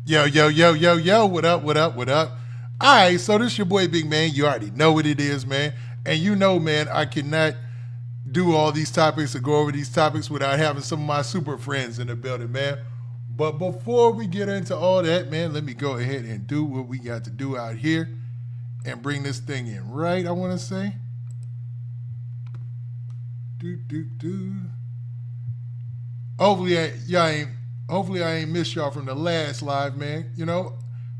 Yo, yo, yo, yo, yo, what up, what up, what up? All right, so this your boy Big Man. You already know what it is, man. And you know, man, I cannot do all these topics or go over these topics without having some of my super friends in the building, man. But before we get into all that, man, let me go ahead and do what we got to do out here and bring this thing in right, I want to say. Do, do, do. Hopefully, hopefully I ain't missed y'all from the last live, man. You know,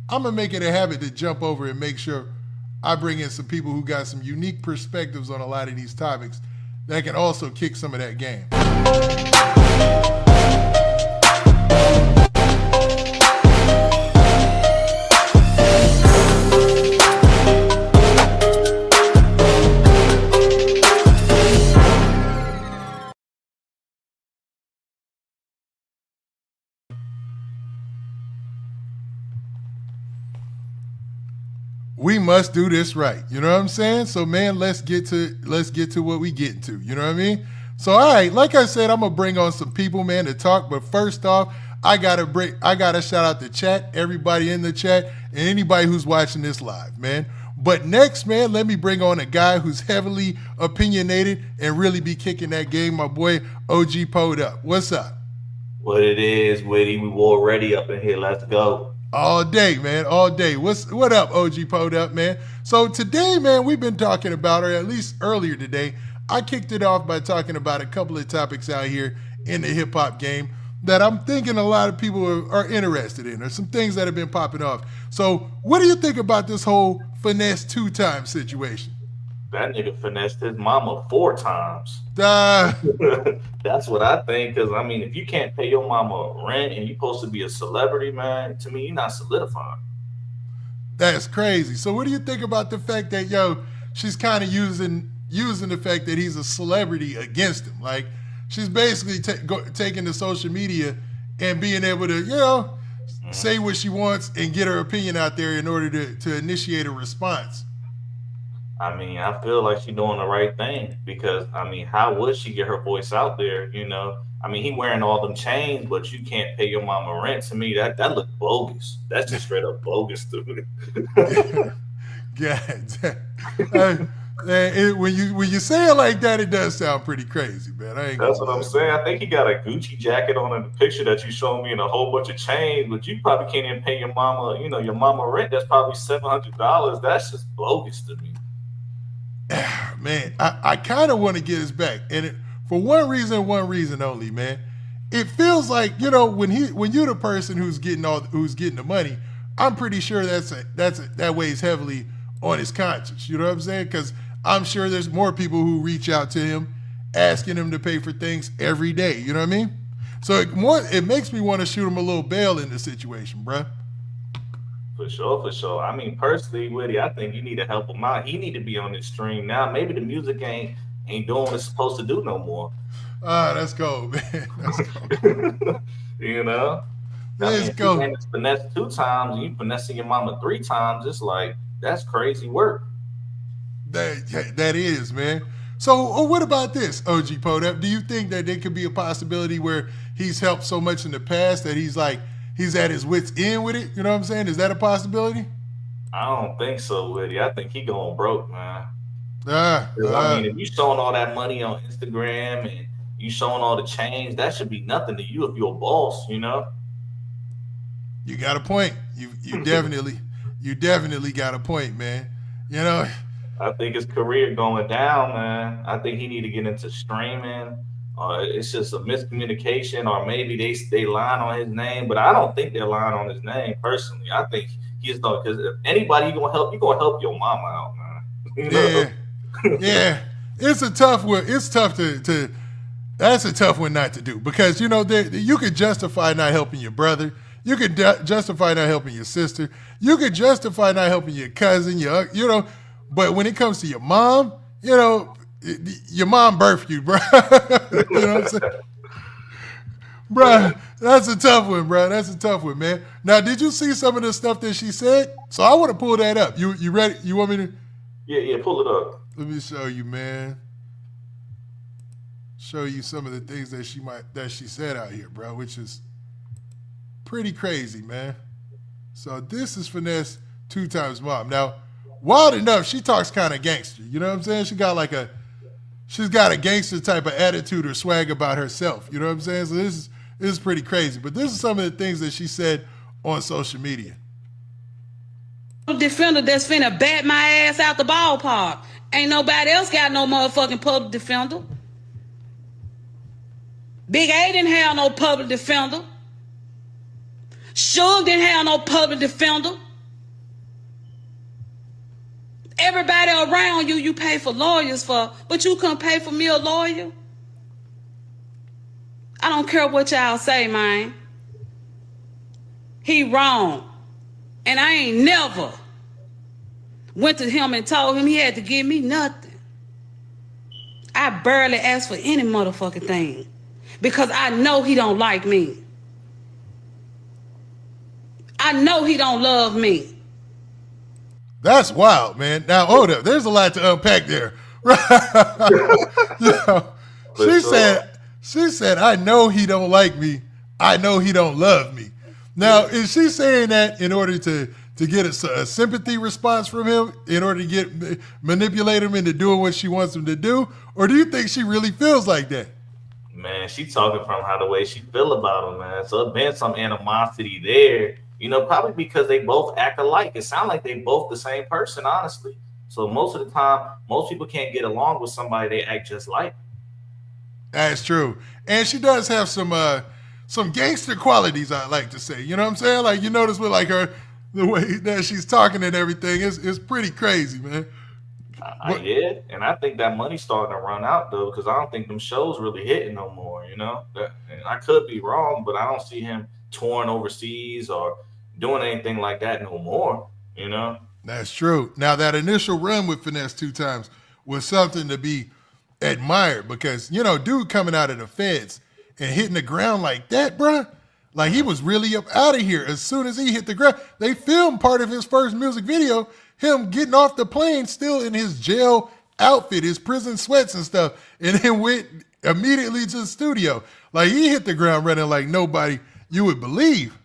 I'm gonna make it a habit to jump over and make sure I bring in some people who got some unique perspectives on a lot of these topics that can also kick some of that game. We must do this right. You know what I'm saying? So man, let's get to what we getting to. You know what I mean? So all right, like I said, I'm gonna bring on some people, man, to talk. But first off, I gotta shout out the chat, everybody in the chat, and anybody who's watching this live, man. But next, man, let me bring on a guy who's heavily opinionated and really be kicking that game, my boy OG Poed Up. What's up? What it is, Witty. We war ready up in here. Let's go. All day, man, all day. What up, OG Pod Up, man? So today, man, we've been talking about, or at least earlier today, I kicked it off by talking about a couple of topics out here in the hip hop game that I'm thinking a lot of people are interested in. There's some things that have been popping off. So, what do you think about this whole Finesse2Tymes situation? That nigga finessed his mama 4 times. Uh, That's what I think. Because, I mean, if you can't pay your mama rent and you're supposed to be a celebrity, man, to me, you're not solidified. that's crazy. So, what do you think about the fact that she's kind of using the fact that he's a celebrity against him? Like, she's basically taking the social media and being able to say what she wants and get her opinion out there in order to initiate a response. I mean, I feel like she's doing the right thing because, I mean, how would she get her voice out there? I mean, he wearing all them chains, but you can't pay your mama rent. To me, that look bogus. That's just straight up bogus to me. God, uh, when you say it like that, it does sound pretty crazy, man. I ain't That's gonna what I'm lie, saying. man. I think he got a Gucci jacket on in the picture that you showed me and a whole bunch of chains, but you probably can't even pay your mama, your mama rent. That's probably $700. That's just bogus to me. Man, I kind of want to get his back, and for one reason only, man. It feels like when you're the person who's getting the money, I'm pretty sure that weighs heavily on his conscience. You know what I'm saying? Because I'm sure there's more people who reach out to him asking him to pay for things every day. You know what I mean? So it makes me want to shoot him a little bail in this situation, bruh. For sure, for sure. I mean, personally, Woody, I think you need to help him out. He need to be on this stream now. Maybe the music ain't doing what it's supposed to do no more. Ah, let's go, man. Let's go. you know? I Let's mean, if you go. ain't finesse 2 times and you finessing your mama 3 times, it's like that's crazy work. That is, man. So, what about this, OG Podep? Do you think that there could be a possibility where he's helped so much in the past that he's at his wits end with it? You know what I'm saying? Is that a possibility? I don't think so, Woody. I think he going broke, man. Ah, 'Cause, I mean, if you showing all that money on Instagram and you showing all the change, that should be nothing to you if you're a boss. you got a point. You definitely got a point, man. You know, I think his career going down, man. I think he need to get into streaming. It's just a miscommunication, or maybe they lying on his name. But I don't think they're lying on his name personally. I think he's not because if anybody you gonna help your mama out, man. you know. yeah, yeah. It's a tough one. It's tough to that's a tough one not to do because you could justify not helping your brother. You could justify not helping your sister. You could justify not helping your cousin. But when it comes to your mom, your mom birthed you, bro. you know what I'm saying, bro? That's a tough one, bro. That's a tough one, man. Now, did you see some of the stuff that she said? So I want to pull that up. You ready? You want me to? Yeah, yeah. Pull it up. Let me show you, man. Show you some of the things that she said out here, bro, which is pretty crazy, man. So this is Finesse2Tymes mom. Now, wild enough, she talks kind of gangster. You know what I'm saying? She's got a gangster type of attitude or swag about herself. You know what I'm saying? So this is pretty crazy. But this is some of the things that she said on social media. Defender that's finna bat my ass out the ballpark. Ain't nobody else got no motherfucking public defender. Big A didn't have no public defender. Suge didn't have no public defender. Everybody around you, you pay for lawyers for, but you couldn't pay for me a lawyer. I don't care what y'all say, man. He wrong. And I ain't never went to him and told him he had to give me nothing. I barely asked for any motherfucking thing because I know he don't like me. I know he don't love me. That's wild, man. Now, hold up. There's a lot to unpack there. You know, she said, I know he don't like me. I know he don't love me. Now, is she saying that in order to get a sympathy response from him, in order to manipulate him into doing what she wants him to do? Or do you think she really feels like that? Man, she talking from how the way she feel about him, man. So there's been some animosity there. You know, probably because they both act alike. It sounds like they both the same person, honestly. So most of the time, most people can't get along with somebody they act just like. That's true. And she does have some gangster qualities, I like to say. You know what I'm saying? Like, you notice with like her, the way that she's talking and everything is pretty crazy, man. I did, and I think that money's starting to run out though, because I don't think them shows really hitting no more. You know, and I could be wrong, but I don't see him touring overseas or doing anything like that no more. You know, that's true. Now that initial run with Finesse2Tymes was something to be admired because, you know, dude coming out of the feds and hitting the ground like that, bruh, like he was really up out of here as soon as he hit the ground. They filmed part of his first music video, him getting off the plane still in his jail outfit, his prison sweats and stuff, and then went immediately to the studio. Like he hit the ground running like nobody you would believe.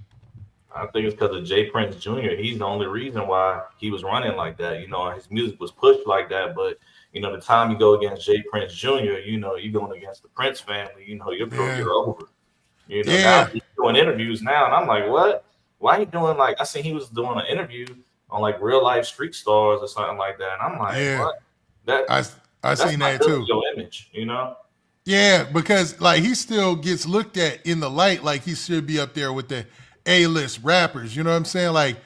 I think it's because of Jay Prince Jr. He's the only reason why he was running like that. You know, his music was pushed like that, but you know, the time you go against Jay Prince Jr., you know, you're going against the Prince family, you know, you're over. You know, now he's doing interviews now, and I'm like, what? Why he doing like, I seen he was doing an interview on like Real Life Street Stars or something like that, and I'm like, what? I seen that too. Your image, you know? Yeah, because like he still gets looked at in the light like he should be up there with the A-list rappers, you know what I'm saying? Like,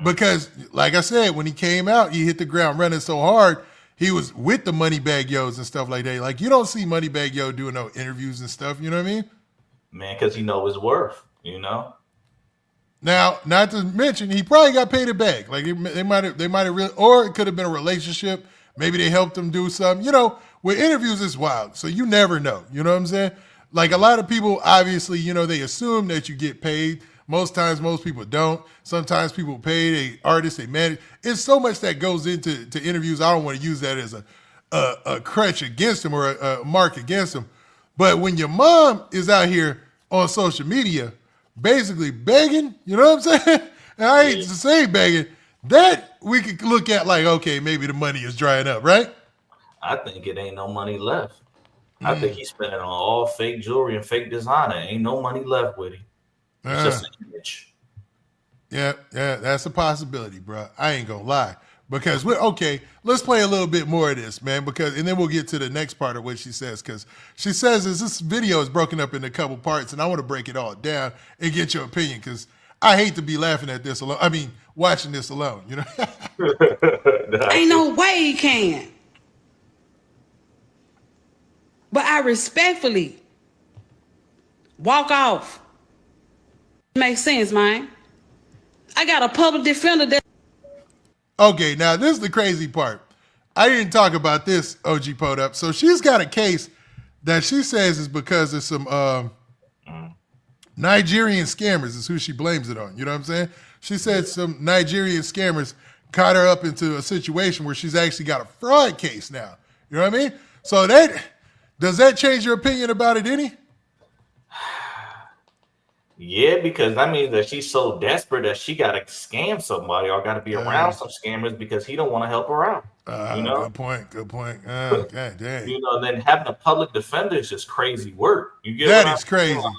because like I said, when he came out, he hit the ground running so hard. He was with the Moneybagg Yos and stuff like that. Like, you don't see Moneybagg Yo doing no interviews and stuff. You know what I mean? Man, because he know his worth, you know? Now, not to mention, he probably got paid it back. Like, they might have really, or it could have been a relationship. Maybe they helped him do something. You know, with interviews, it's wild. So you never know. You know what I'm saying? Like, a lot of people, obviously, you know, they assume that you get paid. Most times, most people don't. Sometimes people pay, they artists, they manage. It's so much that goes into interviews. I don't want to use that as a crutch against them or a mark against them. But when your mom is out here on social media basically begging, you know what I'm saying? And I hate to say begging, that we could look at like, okay, maybe the money is drying up, right? I think it ain't no money left. I think he's spending on all fake jewelry and fake designer. Ain't no money left with him. It's just an image. Yeah, that's a possibility, bro. I ain't gonna lie. Because let's play a little bit more of this, man, and then we'll get to the next part of what she says, because she says this video is broken up into a couple parts, and I want to break it all down and get your opinion, because I hate to be laughing at this alone. I mean, watching this alone, you know? Ain't no way he can. But I respectfully walk off. Makes sense, man. I got a public defender that. Okay, now this is the crazy part. I didn't talk about this, OG Pod Up. So she's got a case that she says is because of some Nigerian scammers is who she blames it on. You know what I'm saying? She said some Nigerian scammers caught her up into a situation where she's actually got a fraud case now. You know what I mean? So does that change your opinion about it any? Yeah, because that means that she's so desperate that she got to scam somebody or got to be around some scammers because he don't want to help her out. You know, Good point. Good point. God dang. then having a public defender is just crazy work. You get what That I'm is saying? crazy.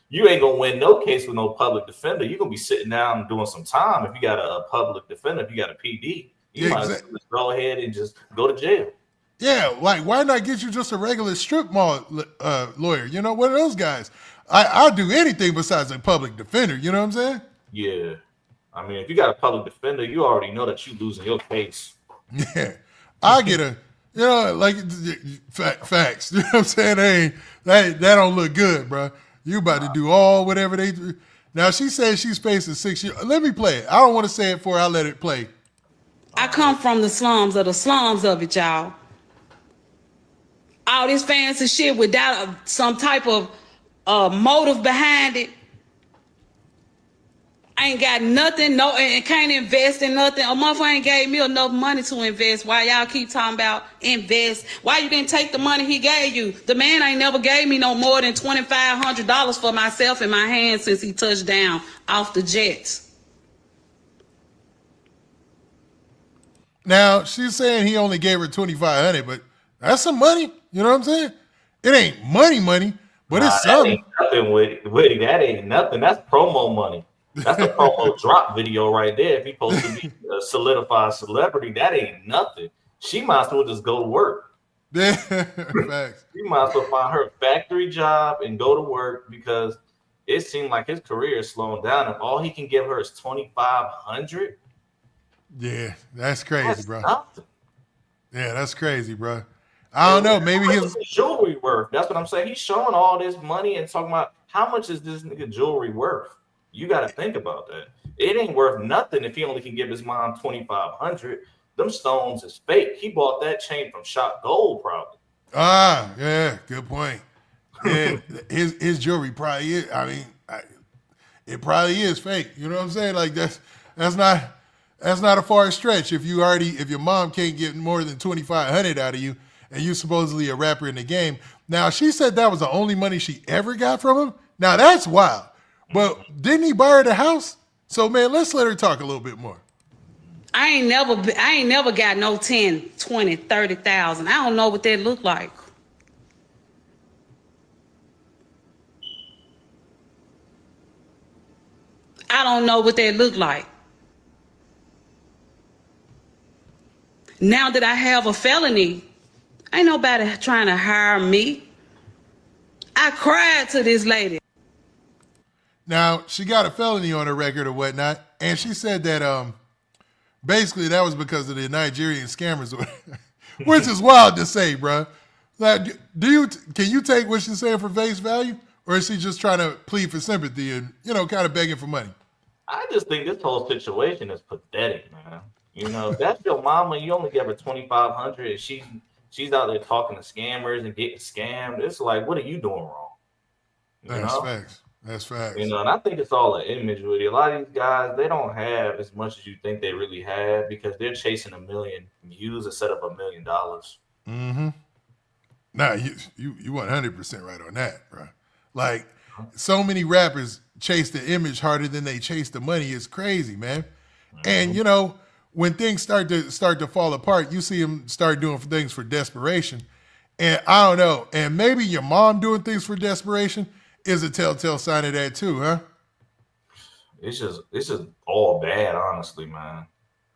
You ain't gonna win no case with no public defender. You're gonna be sitting down and doing some time if you got a public defender, if you got a PD. You Yeah, might as well just go ahead and just go to jail. Yeah, like why not get you just a regular strip mall lawyer? You know, one of those guys. I'll do anything besides a public defender. You know what I'm saying? Yeah. I mean, if you got a public defender, you already know that you losing your case. Yeah, I get a, you know, like facts. You know what I'm saying? That don't look good, bro. You about to do all whatever they do. Now she says she's facing 6 years. Let me play it. I don't want to say it for. I'll let it play. I come from the slums of it, y'all. All this fancy shit without some type of motive behind it. I ain't got nothing, and can't invest in nothing. A motherfucker ain't gave me enough money to invest. Why y'all keep talking about invest? Why you didn't take the money he gave you? The man ain't never gave me no more than $2,500 for myself in my hand since he touched down off the jets. Now she's saying he only gave her $2,500, but that's some money. You know what I'm saying? It ain't money, but it's That something. ain't nothing, Woody. That ain't nothing. That's promo money. That's a promo drop video right there. If he's supposed to be a solidified celebrity, that ain't nothing. She might as well just go to work. Facts. She might as well find her a factory job and go to work because it seemed like his career is slowing down. If all he can give her is $2,500, yeah, that's crazy, that's bro. nothing. Yeah, that's crazy, bro. I don't know. Maybe his jewelry worth. That's what I'm saying. He's showing all this money and talking about how much is this nigga jewelry worth. You got to think about that. It ain't worth nothing if he only can give his mom $2,500. Them stones is fake. He bought that chain from Shop Gold, probably. yeah, good point. Yeah, his jewelry probably is. I mean, it probably is fake. You know what I'm saying? Like that's not a far stretch. If your mom can't get more than $2,500 out of you, and you supposedly a rapper in the game. Now she said that was the only money she ever got from him. Now that's wild. But didn't he buy her the house? So man, let's let her talk a little bit more. I ain't never got no 10, 20, 30,000. I don't know what that look like. I don't know what that look like. Now that I have a felony, ain't nobody trying to hire me. I cried to this lady. Now, she got a felony on her record or whatnot, and she said that basically that was because of the Nigerian scammers, which is wild to say, bro. Like, can you take what she's saying for face value, or is she just trying to plead for sympathy and, kind of begging for money? I just think this whole situation is pathetic, man. If that's your mama, you only give her $2,500, and she's out there talking to scammers and getting scammed. It's like, what are you doing wrong? That's facts. That's facts. And I think it's all an image, really. A lot of these guys, they don't have as much as you think they really have because they're chasing 1 million views instead of $1 million. Mm-hmm. Nah, you 100% right on that, bro. Like, so many rappers chase the image harder than they chase the money. It's crazy, man. Mm-hmm. And when things start to fall apart, you see them start doing things for desperation. And I don't know. And maybe your mom doing things for desperation is a telltale sign of that too, huh? It's just all bad, honestly, man.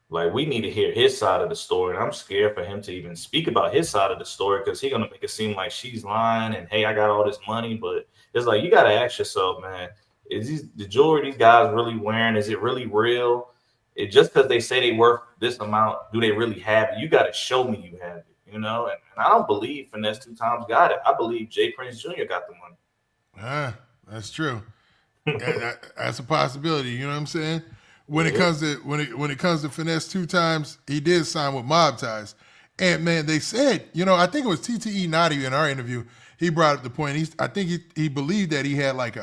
Like, we need to hear his side of the story. And I'm scared for him to even speak about his side of the story because he's gonna make it seem like she's lying and hey, I got all this money. But it's like you gotta ask yourself, man, is the jewelry these guys really wearing? Is it really real? Just because they say they worth this amount, do they really have it? You gotta show me you have it, And I don't believe Finesse2Tymes got it. I believe Jay Prince Jr. got the money. That's true. That's a possibility. You know what I'm saying? When it comes to Finesse2Tymes, he did sign with Mob Ties, and man, they said, I think it was TTE Naughty in our interview. He brought up the point. I think he believed that he had like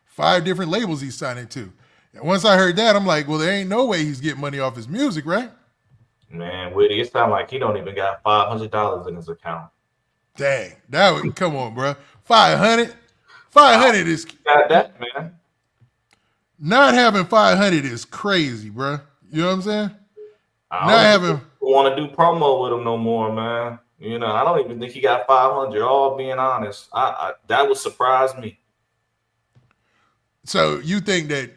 5 different labels he's signing to. And once I heard that, I'm like, well, there ain't no way he's getting money off his music, right? Man, Woody, it sounds like he don't even got $500 in his account. Dang, come on, bro. 500 is got that, man. not having 500 is crazy, bro. You know what I'm saying? I Not don't having. want to do promo with him no more, man. You know, I don't even think he got 500. All being honest, that would surprise me. So you think that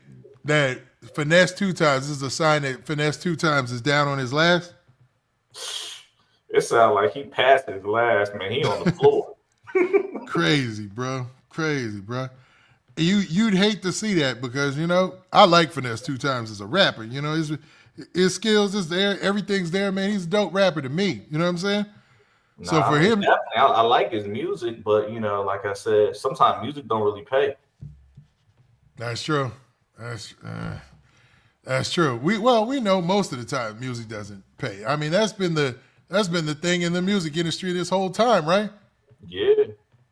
Finesse2Tymes is a sign that Finesse2Tymes is down on his last? It sounds like he passed his last, man. He on the floor. Crazy, bro. Crazy, bro. You'd hate to see that because, you know, I like Finesse2Tymes as a rapper. You know, his skills is there. Everything's there, man. He's a dope rapper to me. You know what I'm saying? Nah, So for him, I like his music, but, you know, like I said, sometimes music don't really pay. That's true. That's true. We know most of the time music doesn't pay. I mean, that's been the thing in the music industry this whole time, right? Yeah.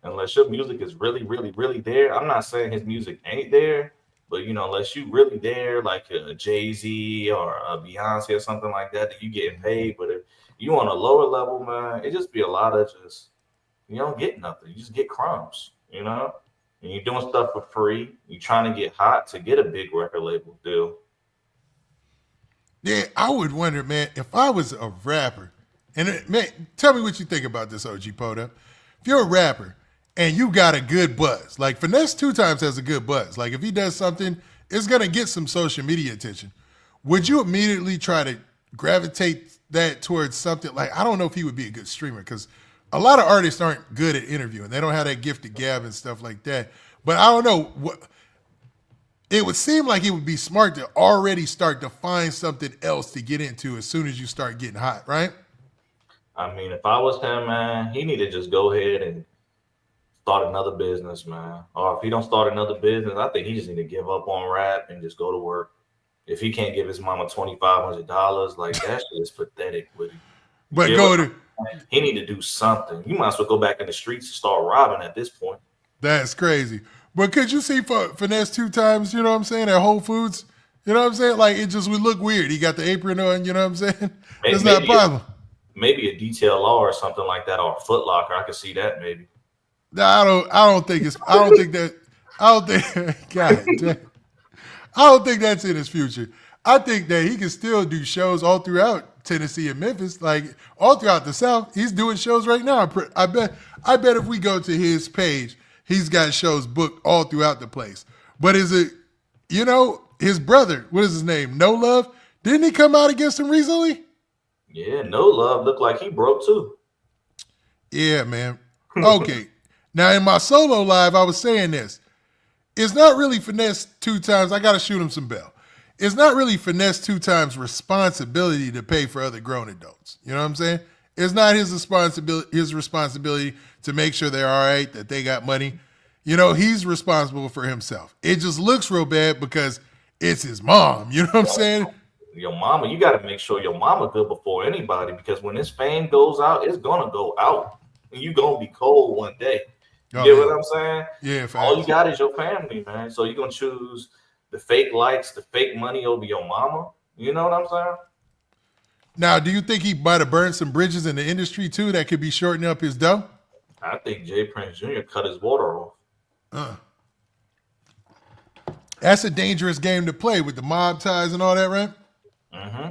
Unless your music is really, really, really there. I'm not saying his music ain't there, but, you know, unless you really there, like a Jay-Z or a Beyonce or something like that, that you getting paid. But if you on a lower level, man, it just be a lot of just, you don't get nothing. You just get crumbs, you know? And you're doing stuff for free. You're trying to get hot to get a big record label deal. Yeah, I would wonder, man, if I was a rapper, and man, tell me what you think about this, OG Poda. If you're a rapper and you got a good buzz, like Finesse2Tymes has a good buzz. Like if he does something, it's gonna get some social media attention. Would you immediately try to gravitate that towards something like, I don't know if he would be a good streamer because a lot of artists aren't good at interviewing. They don't have that gift of gab and stuff like that. But I don't know. It would seem like it would be smart to already start to find something else to get into as soon as you start getting hot, right? I mean, if I was him, man, he need to just go ahead and start another business, man. Or if he don't start another business, I think he just need to give up on rap and just go to work. If he can't give his mama $2,500, like that shit is pathetic with him. But he need to do something. You might as well go back in the streets and start robbing at this point. That's crazy. But could you see for Finesse2Tymes, you know what I'm saying, at Whole Foods? You know what I'm saying? Like it just would look weird. He got the apron on, you know what I'm saying? It's not a problem. Maybe a Detail Law or something like that, or a Foot Locker. I could see that maybe. No, I don't think that's in his future. I think that he can still do shows all throughout Tennessee and Memphis, like all throughout the South. He's doing shows right now. I bet if we go to his page, he's got shows booked all throughout the place. But is it, you know, his brother, what is his name? No Love? Didn't he come out against him recently? Yeah, No Love looked like he broke too. Yeah, man. Okay. Now in my solo live, I was saying this. It's not really Finesse2Tymes. I got to shoot him some bell. It's not really Finesse2Tymes' responsibility to pay for other grown adults. You know what I'm saying? It's not his responsibility to make sure they're all right, that they got money. You know, he's responsible for himself. It just looks real bad because it's his mom. You know what I'm saying? Your mama, you got to make sure your mama good before anybody, because when this fame goes out, it's going to go out. And you're going to be cold one day. You get what I'm saying? Yeah. All you got is your family, man. So you're going to choose the fake likes, the fake money over your mama. You know what I'm saying? Now, do you think he might have burned some bridges in the industry too that could be shortening up his dough? I think Jay Prince Jr. cut his water off. That's a dangerous game to play with the mob ties and all that, right? Mm-hmm.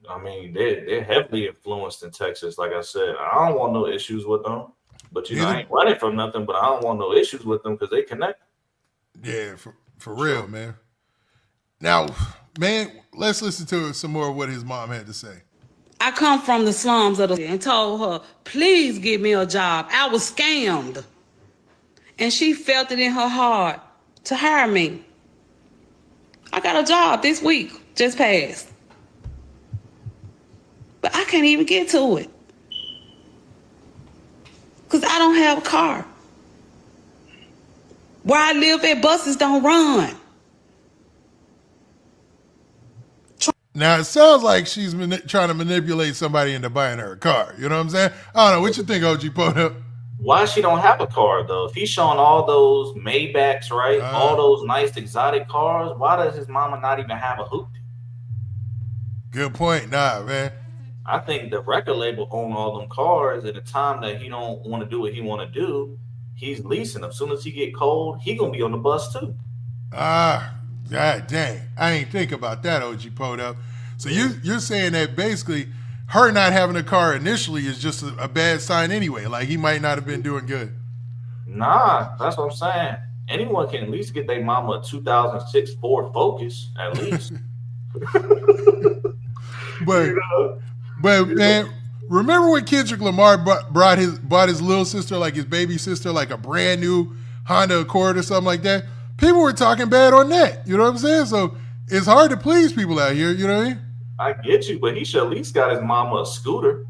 I mean, they're heavily influenced in Texas. Like I said, I don't want no issues with them. But, you know, I ain't running from nothing, but I don't want no issues with them because they connect. Yeah, for real, man. Now, man, let's listen to some more of what his mom had to say. I come from the slums of the and told her, please give me a job. I was scammed. And she felt it in her heart to hire me. I got a job this week, just passed. But I can't even get to it. Because I don't have a car. Where I live at, buses don't run. Now, it sounds like she's trying to manipulate somebody into buying her a car. You know what I'm saying? I don't know. What you think, OG Poda? Why she don't have a car, though? If he's showing all those Maybachs, right? All those nice exotic cars, why does his mama not even have a hoopty? Good point. Nah, man. I think the record label own all them cars. At the time that he don't want to do what he want to do, he's leasing them. As soon as he get cold, he gonna be on the bus too. God dang, I ain't think about that, OG Poed Up. So you're saying that basically her not having a car initially is just a bad sign anyway. Like he might not have been doing good. Nah, that's what I'm saying. Anyone can at least get their mama a 2006 Ford Focus, at least. But You know? man, remember when Kendrick Lamar bought his little sister, like his baby sister, like a brand new Honda Accord or something like that? People were talking bad on that. You know what I'm saying? So it's hard to please people out here. You know what I mean? I get you, but he should at least got his mama a scooter.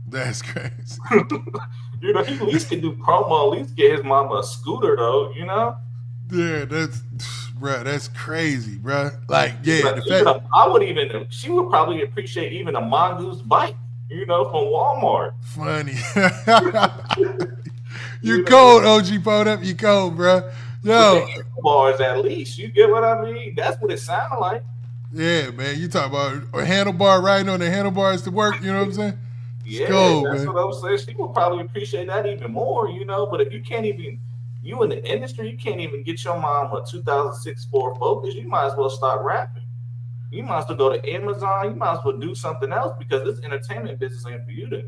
That's crazy. You know, he at least can do promo, at least get his mama a scooter, though, you know? Yeah, that's crazy, bro. Like, yeah, she would probably appreciate even a mongoose bike, you know, from Walmart. Funny. You cold, OG Poed Up. You cold, bro. Yo. Bars at least. You get what I mean? That's what it sounds like. Yeah, man. You talk about a handlebar riding on the handlebars to work, you know what I'm saying? Yeah, cold, that's man. what I'm saying. She would probably appreciate that even more, you know. But if you can't even, you in the industry, you can't even get your mom a 2006 Ford Focus, you might as well start rapping. You might as well go to Amazon. You might as well do something else because this entertainment business ain't for you to.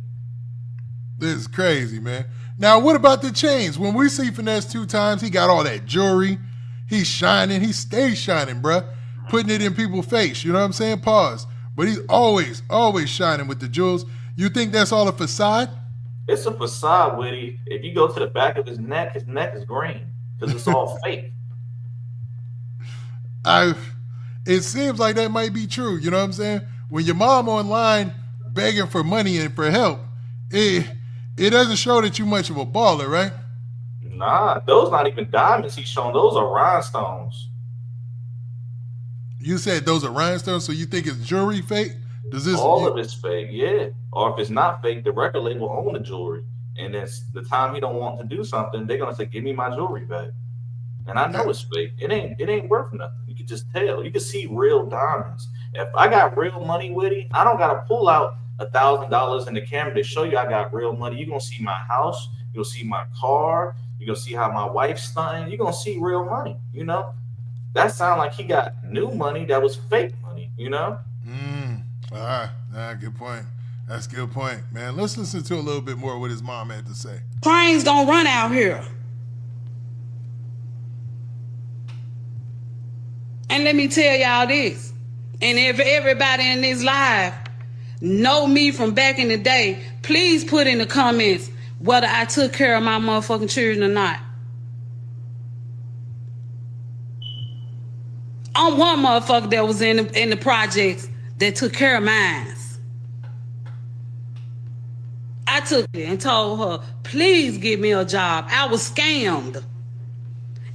This is crazy, man. Now, what about the chains? When we see Finesse2Tymes, he got all that jewelry. He's shining. He stays shining, bruh. Putting it in people's face. You know what I'm saying? Pause. But he's always shining with the jewels. You think that's all a facade? It's a facade, Witty. If you go to the back of his neck is green because it's all fake. It seems like that might be true. You know what I'm saying? When your mom online begging for money and for help, it doesn't show that you're much of a baller, right? Nah, those not even diamonds he's showing. Those are rhinestones. You said those are rhinestones, so you think it's jewelry fake? All of it's fake, yeah. Or if it's not fake, the record label own the jewelry. And then the time he don't want to do something, they're gonna say, "Give me my jewelry back." And I know it's fake. It ain't worth nothing. You can just tell. You can see real diamonds. If I got real money, Witty, I don't gotta pull out $1,000 in the camera to show you I got real money. You're gonna see my house. You'll see my car. You're gonna see how my wife's stunting. You're gonna see real money. You know, that sound like he got new money that was fake money. You know. Good point. That's a good point, man. Let's listen to a little bit more what his mom had to say. Trains don't run out here. And let me tell y'all this, and if everybody in this live know me from back in the day, please put in the comments whether I took care of my motherfucking children or not. I'm one motherfucker that was in the projects that took care of mine. I took it and told her, please give me a job. I was scammed.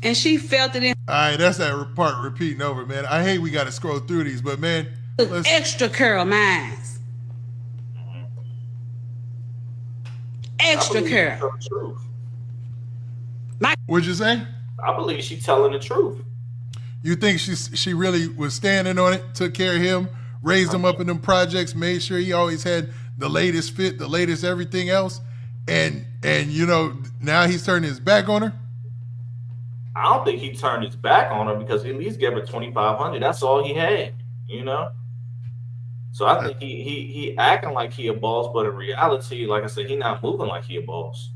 And she felt it in. All right, that's that part repeating over, man. I hate we got to scroll through these, but man, extra care of mine. Extra care. What'd you say? I believe she's telling the truth. You think she really was standing on it, took care of him, raised him up in them projects, made sure he always had the latest fit, the latest everything else, and you know, now he's turning his back on her? I don't think he turned his back on her because he at least gave her $2,500. That's all he had, you know. So I think he acting like he a boss, but in reality, like I said, he not moving like he a boss.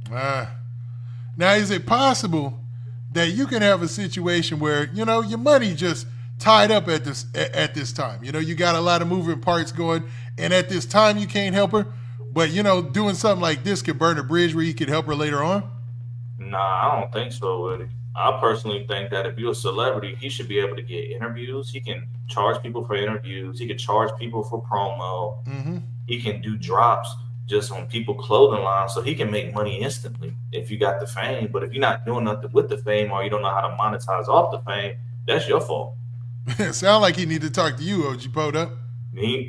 Now, is it possible that you can have a situation where, you know, your money just tied up at this time? You know, you got a lot of moving parts going, and at this time you can't help her, but, you know, doing something like this could burn a bridge where you could help her later on? Nah, I don't think so, Woody. I personally think that if you're a celebrity, he should be able to get interviews. He can charge people for interviews. He can charge people for promo. Mm-hmm. He can do drops just on people's clothing lines, so he can make money instantly if you got the fame. But if you're not doing nothing with the fame or you don't know how to monetize off the fame, that's your fault. Sound like he need to talk to you, OG Poed Up.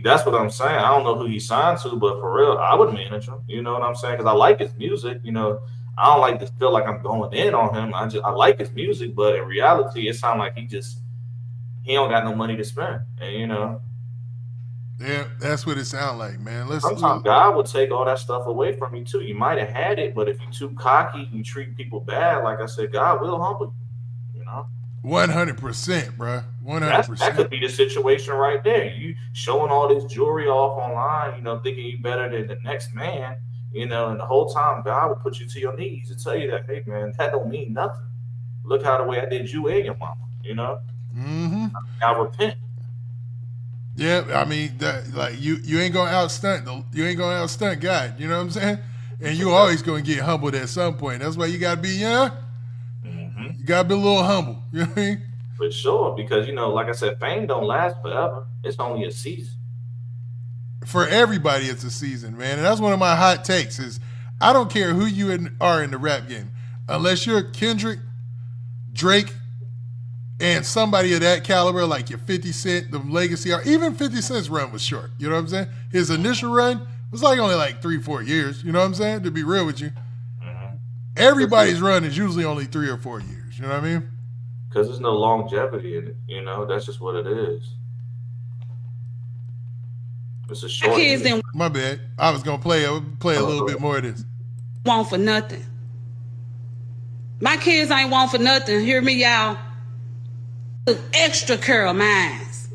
That's what I'm saying. I don't know who he signed to, but for real, I would manage him. You know what I'm saying? Because I like his music. You know, I don't like to feel like I'm going in on him. I like his music, but in reality, it sounds like he don't got no money to spend. And you know, yeah, that's what it sounds like, man. Sometimes God will take all that stuff away from you too. You might have had it, but if you're too cocky, you treat people bad. Like I said, God will humble you. You know. 100%, bro. That 100%. could be the situation right there. You showing all this jewelry off online, thinking you better than the next man, and the whole time God will put you to your knees and tell you that, hey man, that don't mean nothing. Look how the way I did you and your mama. Mm-hmm. I repent. Yeah, I mean, you ain't gonna outstunt God. You know what I'm saying? And you always gonna get humbled at some point. That's why you gotta be, Mm-hmm. you gotta be a little humble. You know what I mean? For sure, because like I said, fame don't last forever. It's only a season. For everybody, it's a season, man. And that's one of my hot takes is I don't care who you are in the rap game. Unless you're Kendrick, Drake, and somebody of that caliber, like your 50 Cent, the legacy, or even 50 Cent's run was short. You know what I'm saying? His initial run was only 3-4 years. You know what I'm saying? To be real with you. Mm-hmm. Everybody's run is usually only 3 or 4 years. You know what I mean? Because there's no longevity in it. That's just what it is. It's a short. Kids didn't My bad. I was gonna play a little bit more of this. want for nothing. My kids ain't want for nothing. Hear me, y'all. Extra curl mines.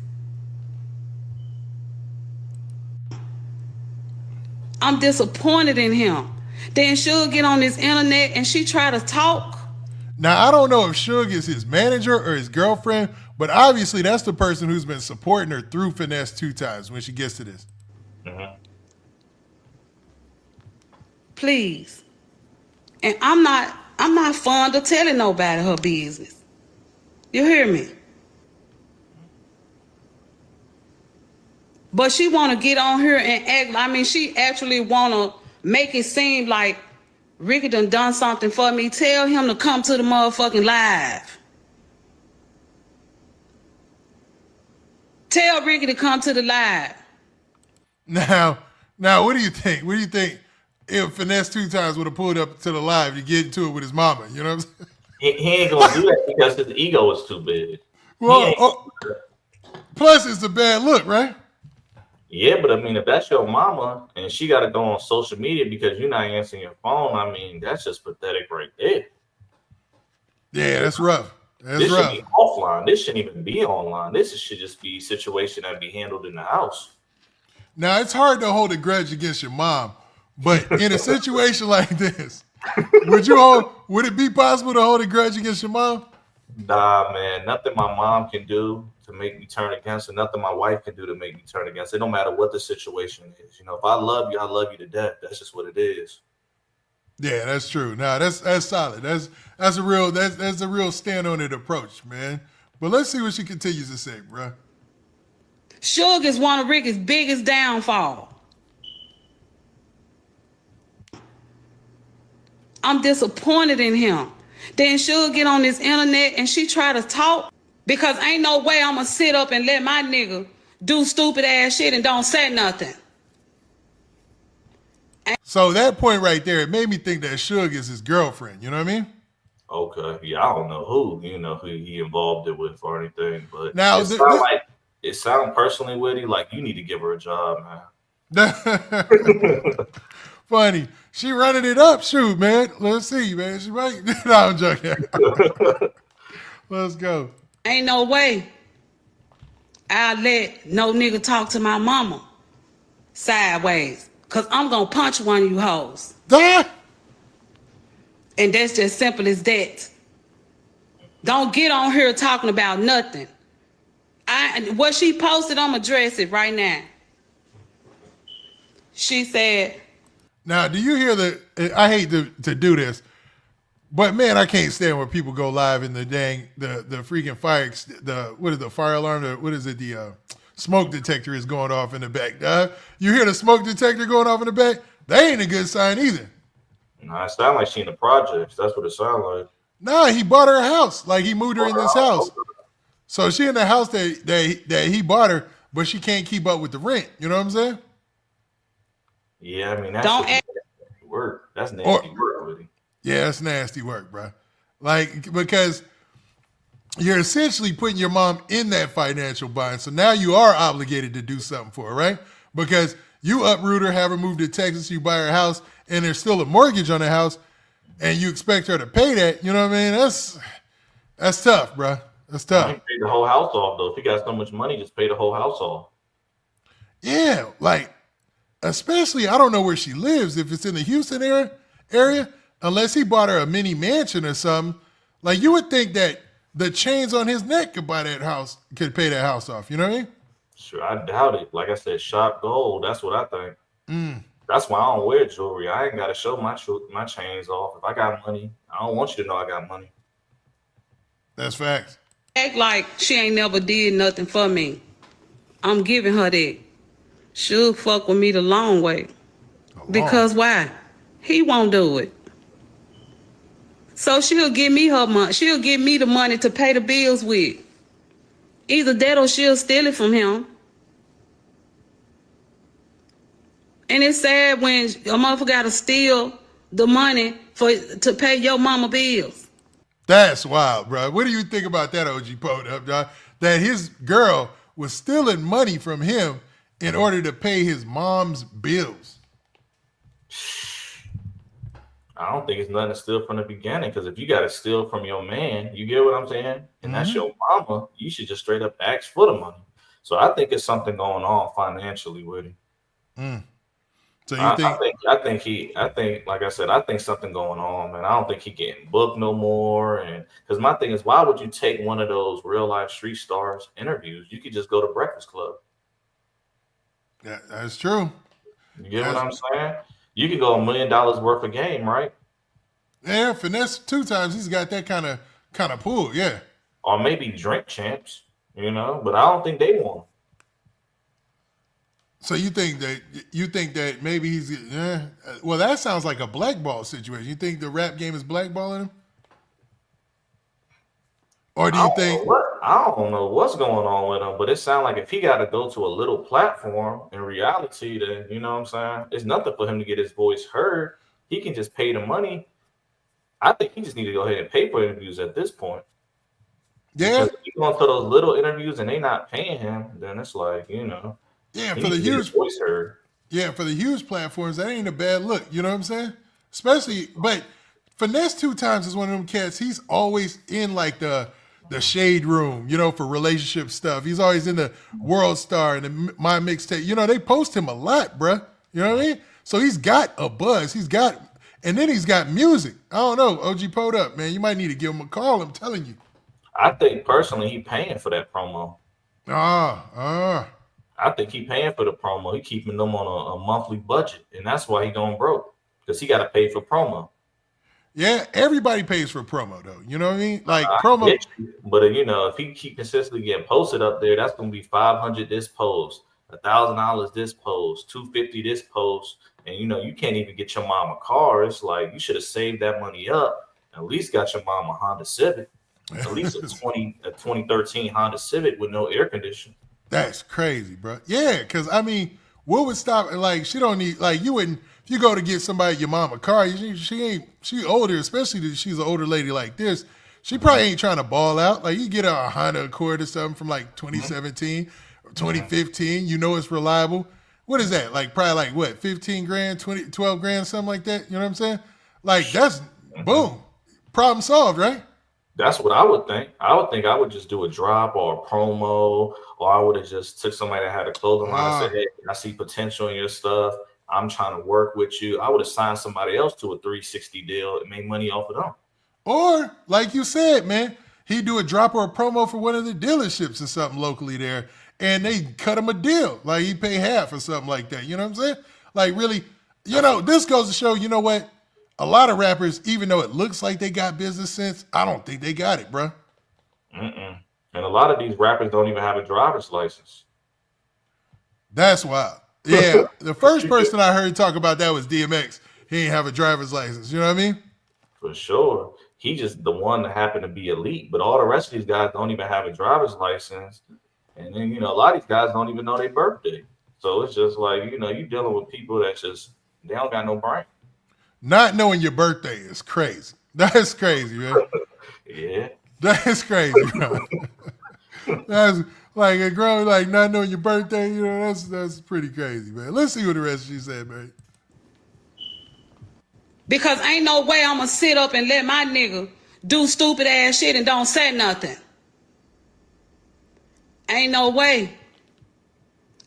I'm disappointed in him. Then she'll get on this internet and she try to talk. Now I don't know if Suge is his manager or his girlfriend, but obviously that's the person who's been supporting her through Finesse2Tymes when she gets to this. Mm-hmm. Please. And I'm not fond of telling nobody her business. You hear me? But she want to get on here and act, she actually want to make it seem like Ricky done something for me. Tell him to come to the motherfucking live. Tell Ricky to come to the live. Now, what do you think? What do you think if Finesse2Tymes would have pulled up to the live to get into it with his mama? You know what I'm saying? He ain't gonna do that because his ego is too big. Well, plus it's a bad look, right? Yeah, but if that's your mama and she got to go on social media because you're not answering your phone, that's just pathetic right there. Yeah, that's rough. This should be offline. This shouldn't even be online. This should just be a situation that be handled in the house. Now, it's hard to hold a grudge against your mom, but in a situation like this, would it be possible to hold a grudge against your mom? Nah, man. Nothing my mom can do to make me turn against her. Nothing my wife can do to make me turn against it. No matter what the situation is. If I love you to death. That's just what it is. Yeah, that's true. Nah, that's solid. That's a real stand on it approach, man. But let's see what she continues to say, bro. Suge is one of Ricky's biggest downfall. I'm disappointed in him. Then she'll get on this internet and she try to talk because ain't no way I'm gonna sit up and let my nigga do stupid ass shit and don't say nothing. So that point right there, it made me think that Suge is his girlfriend. You know what I mean? Okay. Yeah, I don't know who he involved it with or anything, but now it sounds personally witty. Like you need to give her a job, man. Funny. She running it up. Shoot, man. Let's see, man. She might. No, I'm joking. Let's go. Ain't no way I'll let no nigga talk to my mama sideways. Cause I'm gonna punch one of you hoes. And that's just simple as that. Don't get on here talking about nothing. What she posted, I'm gonna address it right now. She said, now, do you hear I hate to do this, but man, I can't stand when people go live in the freaking fire alarm, the smoke detector is going off in the back. You hear the smoke detector going off in the back? That ain't a good sign either. Nah, it sounds like she in the projects. That's what it sounds like. Nah, he bought her a house. Like he moved her in this house. So she in the house that he bought her, but she can't keep up with the rent. You know what I'm saying? Yeah, that's nasty work. That's nasty work, really. Yeah, that's nasty work, bro. Like, because you're essentially putting your mom in that financial bind. So now you are obligated to do something for her, right? Because you uproot her, have her move to Texas, you buy her house, and there's still a mortgage on the house, and you expect her to pay that. You know what I mean? That's tough, bro. That's Now he tough. paid the whole house off though. If he got so much money, just pay the whole house off. Yeah, like especially I don't know where she lives. If it's in the Houston area, unless he bought her a mini mansion or something, like you would think that the chains on his neck could buy that house, could pay that house off. You know what I mean? Sure, I doubt it. Like I said, shop gold. That's what I think. Mm, That's why I don't wear jewelry. I ain't got to show my chains off. If I got money, I don't want you to know I got money. that's facts. Act like she ain't never did nothing for me. I'm giving her that. She'll fuck with me the long way. Because why? He won't do it. So she'll give me her money. She'll give me the money to pay the bills with. Either that or she'll steal it from him. And it's sad when a motherfucker gotta steal the money to pay your mama bills. That's wild, bro. What do you think about that, OG Poed Up, dog? That his girl was stealing money from him in order to pay his mom's bills. I don't think it's nothing to steal from the beginning. Because if you got to steal from your man, you get what I'm saying? And that's your mama, you should just straight up ask for the money. So I think it's something going on financially with him. So you think? I think, like I said, I think something going on, man. I don't think he getting booked no more. And because my thing is, why would you take one of those real life street stars interviews? You could just go to Breakfast Club. Yeah, that's true. You get what I'm saying? You could go $1 million worth of game, right? Yeah, Finesse2Tymes, he's got that kind of pull, yeah. Or maybe Drink Champs, you know, but I don't think they won. So you think that maybe he's well, that sounds like a blackball situation. You think the rap game is blackballing him? Or do you think I don't know what's going on with him, but it sounds like if he got to go to a little platform in reality, then you know what I'm saying? It's nothing for him to get his voice heard. He can just pay the money. I think he just need to go ahead and pay for interviews at this point. Yeah. Because if he's going to those little interviews and they not paying him, then it's like, you know. Yeah, for the huge voice heard. Yeah, for the huge platforms, that ain't a bad look. You know what I'm saying? Especially, but Finesse2Tymes is one of them cats. He's always in like the shade room, you know, for relationship stuff. He's always in the World Star and the My Mixtape. You know, they post him a lot, bruh. You know what I mean? So he's got a buzz. And then he's got music. I don't know, OG Poed Up, man. You might need to give him a call. I'm telling you. I think personally he paying for that promo. I think he paying for the promo. He keeping them on a monthly budget, and that's why he going broke because he got to pay for promo. Yeah, everybody pays for promo though. You know what I mean? Like promo. But you know, if he keep consistently getting posted up there, that's gonna be $500 this post, $1,000 this post, $250 this post, and you know you can't even get your mom a car. It's like you should have saved that money up. At least got your mom a Honda Civic, at least a 2013 Honda Civic with no air conditioning. That's crazy, bro. Yeah, because I mean, what would stop? Like, she don't need, like, you wouldn't, if you go to get somebody, your mom a car, she older, especially if she's an older lady like this, she probably ain't trying to ball out. Like, you get a Honda Accord or something from like 2017 or 2015, you know it's reliable. What is that? Like, probably like what, 15 grand, 12 grand, something like that? You know what I'm saying? Like, that's, boom, problem solved, right? That's what I would think. I would think I would just do a drop or a promo, or I would have just took somebody that had a clothing line and said, hey, I see potential in your stuff. I'm trying to work with you. I would have signed somebody else to a 360 deal and made money off of them. Or, like you said, man, he'd do a drop or a promo for one of the dealerships or something locally there, and they cut him a deal. Like, he'd pay half or something like that. You know what I'm saying? Like, really, you know, this goes to show, you know what? A lot of rappers, even though it looks like they got business sense, I don't think they got it, bro. And a lot of these rappers don't even have a driver's license. That's wild. Yeah, the first person I heard talk about that was DMX. He ain't have a driver's license. You know what I mean? For sure. He just the one that happened to be elite. But all the rest of these guys don't even have a driver's license. And then, you know, a lot of these guys don't even know their birthday. So it's just like, you know, you're dealing with people that just, they don't got no brain. Not knowing your birthday is crazy. That's crazy, man. Yeah. That's crazy, bro. That's like a girl like not knowing your birthday, you know, that's pretty crazy, man. Let's see what the rest she said, man. Because ain't no way I'm going to sit up and let my nigga do stupid ass shit and don't say nothing. Ain't no way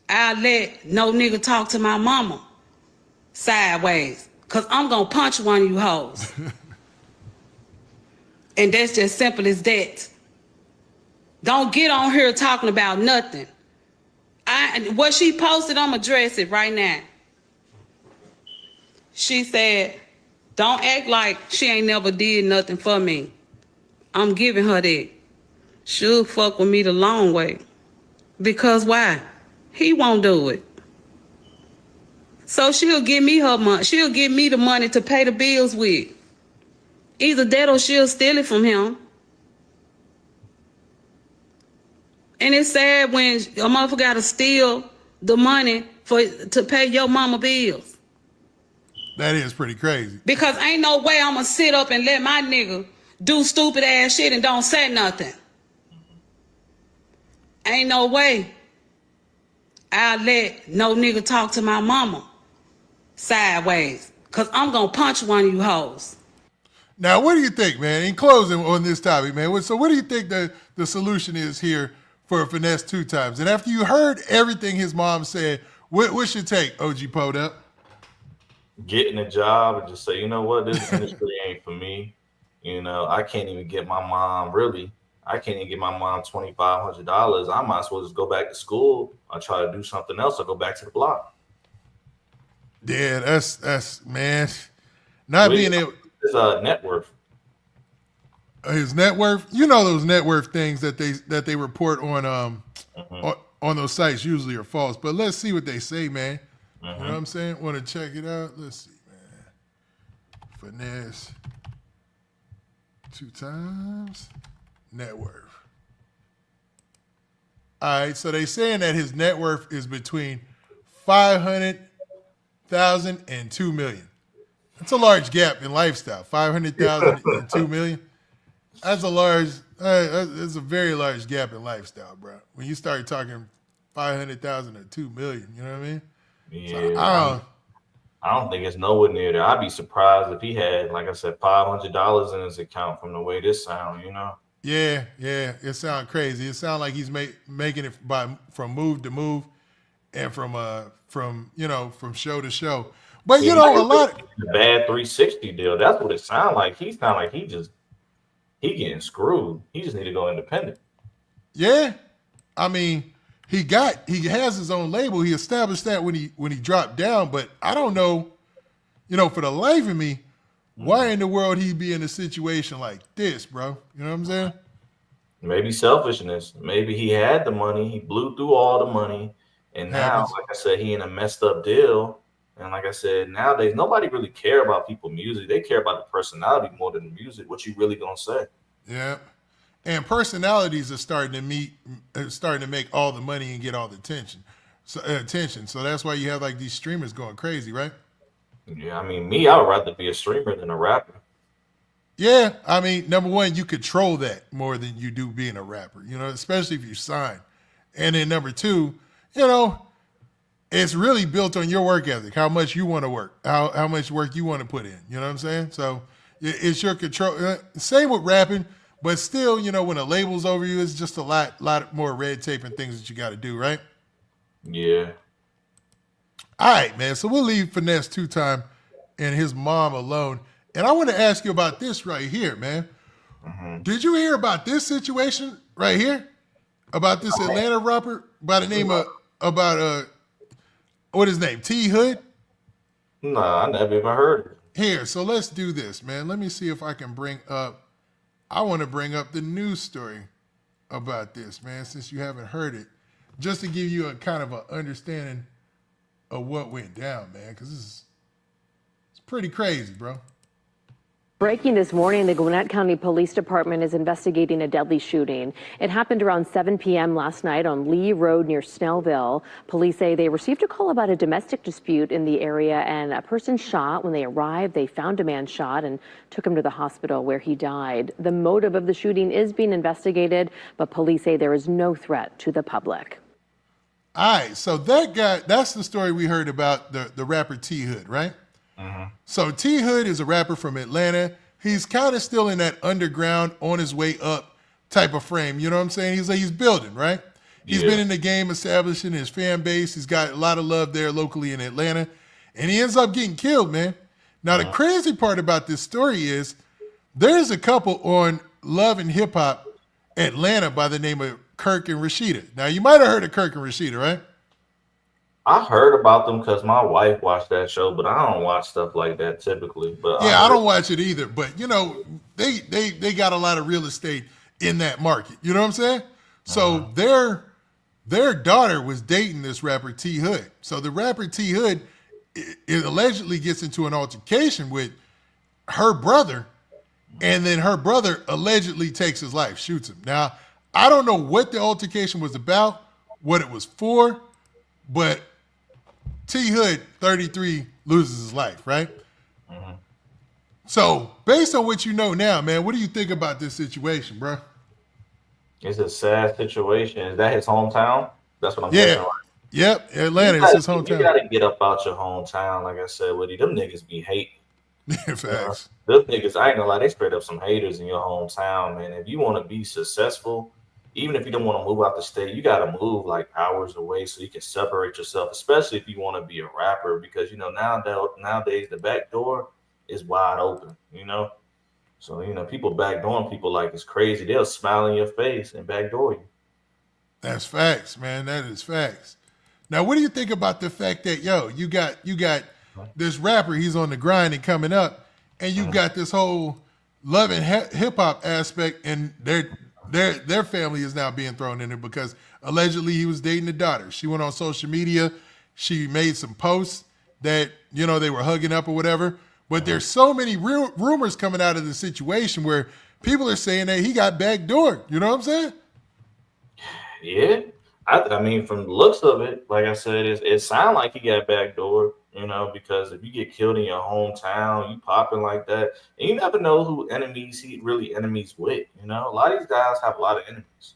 I'll let no nigga talk to my mama sideways. Cause I'm gonna punch one of you hoes. And that's just simple as that. Don't get on here talking about nothing. What she posted, I'ma address it right now. She said, don't act like she ain't never did nothing for me. I'm giving her that. She'll fuck with me the long way. Because why? He won't do it. So she'll give me her money. She'll give me the money to pay the bills with. Either that or she'll steal it from him. And it's sad when a motherfucker gotta steal the money to pay your mama bills. That is pretty crazy. Because ain't no way I'ma sit up and let my nigga do stupid ass shit and don't say nothing. Ain't no way I'll let no nigga talk to my mama sideways. Cause I'm gonna punch one of you hoes. Now, what do you think, man? In closing on this topic, man. So what do you think the solution is here for Finesse2Tymes? And after you heard everything his mom said, what's your take, OG Podup? Getting a job and just say, you know what, this industry ain't for me. You know, I can't even get my mom $2,500. I might as well just go back to school or try to do something else or go back to the block. Yeah, that's man. Not being able. His net worth. His net worth. You know those net worth things that they report on on those sites usually are false. But let's see what they say, man. You know what I'm saying? Want to check it out? Let's see, man. Finesse2Tymes net worth. All right, so they saying that his net worth is between 500,000 and 2 million. That's a large gap in lifestyle. 500,000 and 2 million. That's a very large gap in lifestyle, bro. When you start talking 500,000 or 2 million, you know what I mean? Yeah, So, I don't think it's nowhere near there. I'd be surprised if he had, like I said, $500 in his account from the way this sound, you know? Yeah. It sounds crazy. It sounds like he's making it from move to move and from show to show. But you know, a lot the bad 360 deal. That's what it sounds like. He sound like he getting screwed. He just need to go independent. Yeah. I mean, he has his own label. He established that when he dropped down, but I don't know, for the life of me, why in the world he'd be in a situation like this, bro? You know what I'm saying? Maybe selfishness. Maybe he had the money. He blew through all the money. And now, like I said, he in a messed up deal. And like I said, nowadays, nobody really care about people's music. They care about the personality more than the music. What you really gonna say? Yeah. And personalities are starting to make all the money and get all the attention. So that's why you have like these streamers going crazy, right? Yeah, I mean, I would rather be a streamer than a rapper. Yeah, I mean, number one, you control that more than you do being a rapper, especially if you sign. And then number two, it's really built on your work ethic, how much you want to work, how much work you want to put in. You know what I'm saying? So it's your control. Same with rapping, but still, when a label's over you, it's just a lot more red tape and things that you got to do, right? Yeah. All right, man. So we'll leave Finesse2Tymes and his mom alone. And I want to ask you about this right here, man. Did you hear about this situation right here? About this Atlanta rapper by the name of, what his name, T Hood? No, I never even heard it. Here, so let's do this, man. Let me see if I can I want to bring up the news story about this, man, since you haven't heard it, just to give you a kind of an understanding of what went down, man, because it's pretty crazy, bro. Breaking this morning, the Gwinnett County Police Department is investigating a deadly shooting. It happened around 7 p.m. last night on Lee Road near Snellville. Police say they received a call about a domestic dispute in the area and a person shot. When they arrived, they found a man shot and took him to the hospital where he died. The motive of the shooting is being investigated, but police say there is no threat to the public. All right, so that's the story we heard about the rapper T Hood, right? So T Hood is a rapper from Atlanta. He's kind of still in that underground, on his way up type of frame. You know what I'm saying? He's building, right? He's been in the game establishing his fan base. He's got a lot of love there locally in Atlanta. And he ends up getting killed, man. Now, the crazy part about this story is there's a couple on Love and Hip Hop Atlanta by the name of Kirk and Rasheeda. Now, you might have heard of Kirk and Rasheeda, right? I heard about them because my wife watched that show, but I don't watch stuff like that typically. But yeah, I don't watch it either. But, you know, they got a lot of real estate in that market. You know what I'm saying? So their daughter was dating this rapper T Hood. So the rapper T Hood it allegedly gets into an altercation with her brother, and then her brother allegedly takes his life, shoots him. Now, I don't know what the altercation was about, what it was for, but T Hood, 33, loses his life, right? So, based on what you know now, man, what do you think about this situation, bro? It's a sad situation. Is that his hometown? That's what I'm thinking. Right? Yep, Atlanta is his hometown. You gotta get up out your hometown, like I said, Woody. Them niggas be hating. Facts. Them niggas, I ain't gonna lie, they straight up some haters in your hometown, man. If you want to be successful, even if you don't want to move out the state, you gotta move like hours away so you can separate yourself, especially if you want to be a rapper, because you know nowadays the back door is wide open, you know. So you know people backdooring people like it's crazy. They'll smile in your face and backdoor you. That's facts, man. That is facts. Now, what do you think about the fact that you got this rapper, he's on the grind and coming up, and you got this whole love and hip hop aspect, and their family is now being thrown in there because allegedly he was dating the daughter. She went on social media, she made some posts that they were hugging up or whatever. But there's so many rumors coming out of the situation where people are saying that he got backdoored. You know what I'm saying? Yeah. I mean, from the looks of it, like I said, it sounds like he got backdoored, because if you get killed in your hometown, you popping like that, and you never know who he really enemies with, A lot of these guys have a lot of enemies,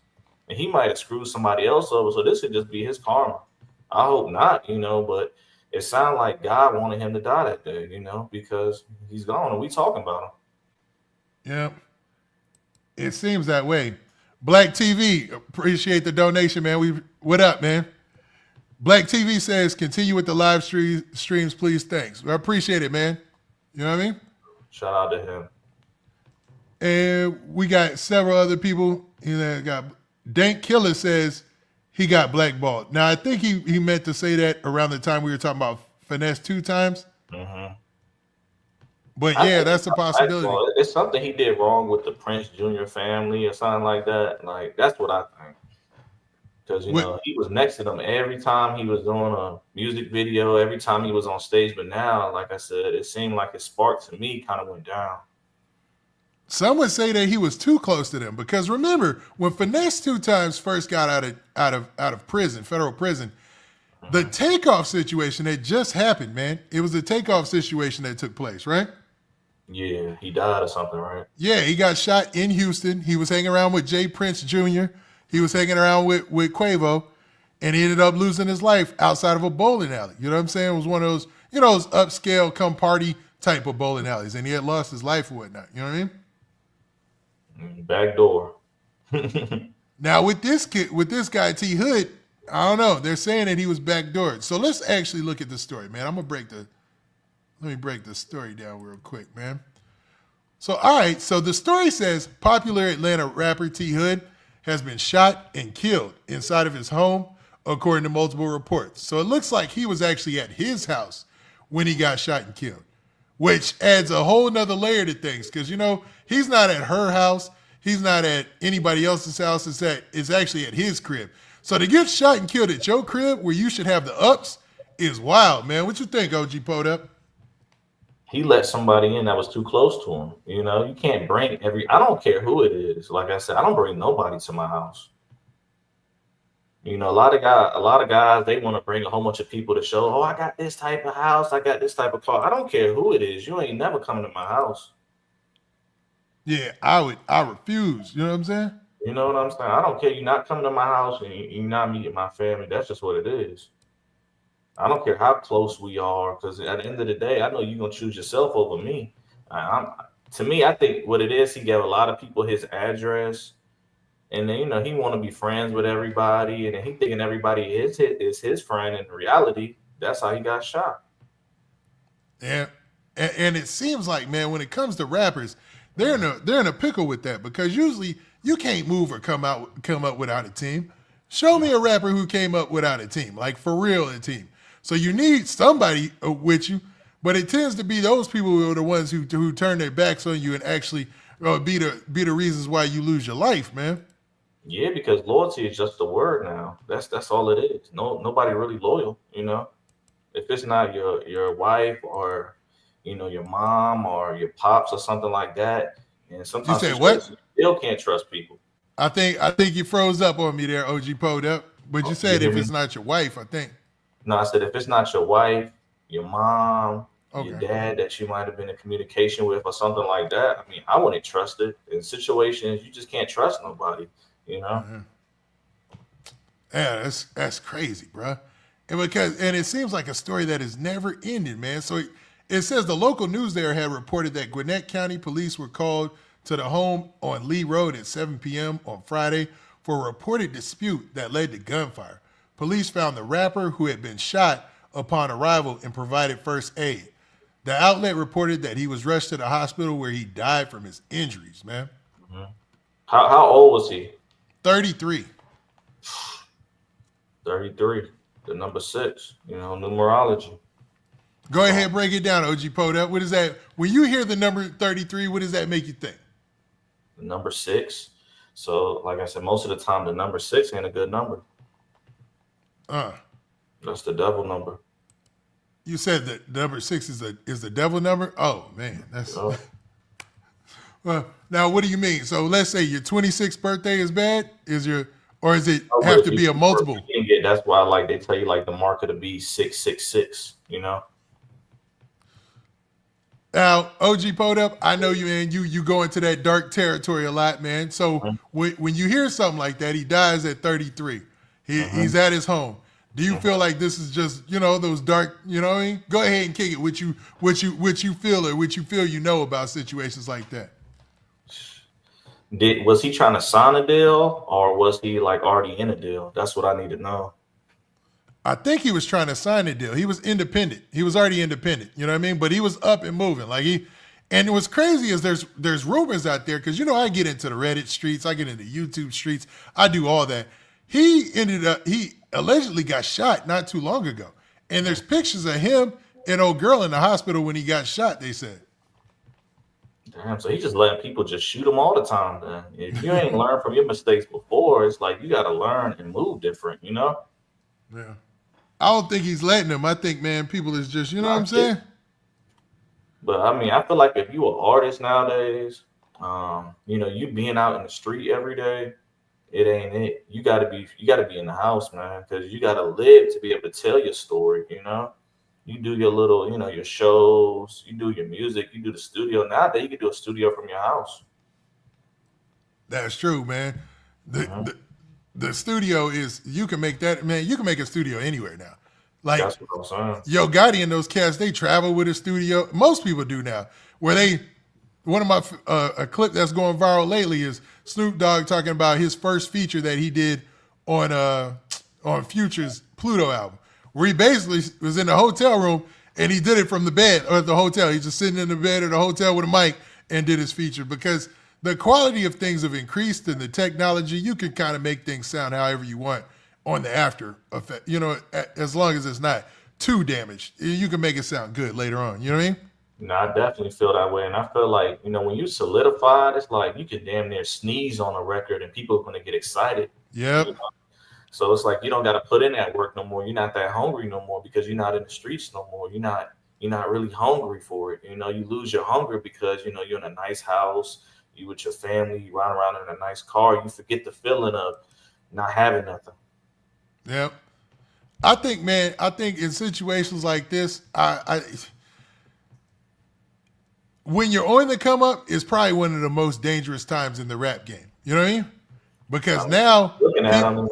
and he might have screwed somebody else over, so this could just be his karma. I hope not, but it sounded like God wanted him to die that day, because he's gone, and we talking about him. Yeah, it seems that way. Black TV, appreciate the donation, man. What up, man? Black TV says, continue with the live streams, please. Thanks. I appreciate it, man. You know what I mean? Shout out to him. And we got several other people. Got Dank Killer says he got blackballed. Now, I think he meant to say that around the time we were talking about Finesse2Tymes. Mm-hmm. But yeah, that's a possibility. It's something he did wrong with the Prince Jr. family or something like that. Like, that's what I think. Because, he was next to them every time he was doing a music video, every time he was on stage. But now, like I said, it seemed like his spark to me kind of went down. Some would say that he was too close to them. Because remember, when Finesse2Tymes first got out of prison, federal prison, the takeoff situation that just happened, man. It was a takeoff situation that took place, right? Yeah, he died or something, right? Yeah, he got shot in Houston. He was hanging around with Jay Prince Jr. He was hanging around with Quavo, and he ended up losing his life outside of a bowling alley. You know what I'm saying? It was one of those, those upscale come party type of bowling alleys, and he had lost his life or whatnot. You know what I mean? Back door. Now with this guy T Hood, I don't know. They're saying that he was backdoored. So let's actually look at the story, man. Let me break the story down real quick, man. So, all right. So the story says popular Atlanta rapper T Hood has been shot and killed inside of his home, according to multiple reports. So it looks like he was actually at his house when he got shot and killed, which adds a whole nother layer to things. Because, he's not at her house. He's not at anybody else's house. It's actually at his crib. So to get shot and killed at your crib where you should have the ups is wild, man. What you think, OG Podup? He let somebody in that was too close to him. You can't bring I don't care who it is. Like I said, I don't bring nobody to my house. A lot of guys, they want to bring a whole bunch of people to show, I got this type of house, I got this type of car. I don't care who it is. You ain't never coming to my house. Yeah, I refuse. You know what I'm saying? You know what I'm saying? I don't care. You're not coming to my house and you're not meeting my family. That's just what it is. I don't care how close we are, because at the end of the day, I know you're going to choose yourself over me. To me, I think what it is, he gave a lot of people his address, And then, he want to be friends with everybody, and then he thinking everybody is his friend. In reality, that's how he got shot. Yeah, and it seems like, man, when it comes to rappers, they're in a pickle with that, because usually you can't move or come up without a team. Show me a rapper who came up without a team, like for real, a team. So you need somebody with you, but it tends to be those people who are the ones who turn their backs on you and actually be the reasons why you lose your life, man. Yeah, because loyalty is just a word now. That's all it is. Nobody really loyal. If it's not your wife or your mom or your pops or something like that, and You sometimes said what? you still can't trust people. I think you froze up on me there, OG Poed Up. But you Oh, you said hear if me? it's not your wife, I think. No, I said if it's not your wife, your mom, your Okay. dad that you might have been in communication with or something like that, I mean, I wouldn't trust it. In situations, you just can't trust nobody. You know. Yeah, that's crazy, bro. And it seems like a story that is never ended, man. So it says the local news there had reported that Gwinnett County police were called to the home on Lee Road at 7 p.m. on Friday for a reported dispute that led to gunfire. Police found the rapper who had been shot upon arrival and provided first aid. The outlet reported that he was rushed to the hospital where he died from his injuries, man. How old was he? 33. 33. The number 6. Numerology. Go ahead, break it down, OG Poda. What is that? When you hear the number 33, what does that make you think? The number 6. So, like I said, most of the time, the number 6 ain't a good number. That's the devil number. You said that number 6 is the devil number? Oh man, that's. Well, now what do you mean? So let's say your 26th birthday is bad. Or is it have to be a multiple? That's why, like, they tell you, like, the mark of the beast 666. Now, OG Podup, I know you, man. You go into that dark territory a lot, man. So when you hear something like that, he dies at 33. He's at his home. Do you feel like this is just those dark? What I mean? Go ahead and kick it. What you feel or what you feel about situations like that? Was he trying to sign a deal or was he like already in a deal? That's what I need to know. I think he was trying to sign a deal. He was independent. He was already independent. You know what I mean? But he was up and moving. And what's crazy is there's rumors out there because I get into the Reddit streets, I get into YouTube streets, I do all that. He allegedly got shot not too long ago, and there's pictures of him and old girl in the hospital when he got shot. They said. Damn, so he just letting people just shoot him all the time. Then if you ain't learned from your mistakes before, it's like you got to learn and move different. Yeah. I don't think he's letting them. I think, man, people is just, what I'm saying? But I mean, I feel like if you an artist nowadays, you being out in the street every day, it ain't it. You gotta be in the house, man, because you gotta live to be able to tell your story. You do your little, your shows, you do your music, you do the studio. Nowadays, you can do a studio from your house. That's true, man. The studio is, you can make that, man, you can make a studio anywhere now. Like, that's what I'm saying. Yo Gotti and those cats, they travel with a studio. Most people do now. One of my, a clip that's going viral lately is Snoop Dogg talking about his first feature that he did on Future's Pluto album, where he basically was in the hotel room and he did it from the bed or the hotel. He's just sitting in the bed at the hotel with a mic and did his feature because the quality of things have increased and the technology, you can kind of make things sound however you want on the after effect, as long as it's not too damaged. You can make it sound good later on. You know what I mean? No, I definitely feel that way. And I feel like, when you solidified, it's like you can damn near sneeze on a record and people are going to get excited. Yep. So it's like you don't got to put in that work no more. You're not that hungry no more because you're not in the streets no more. You're not really hungry for it. You lose your hunger because, you're in a nice house. You with your family, you ride around in a nice car. You forget the feeling of not having nothing. Yep. I think in situations like this, when you're on the come up, is probably one of the most dangerous times in the rap game. You know what I mean? Because now looking at him,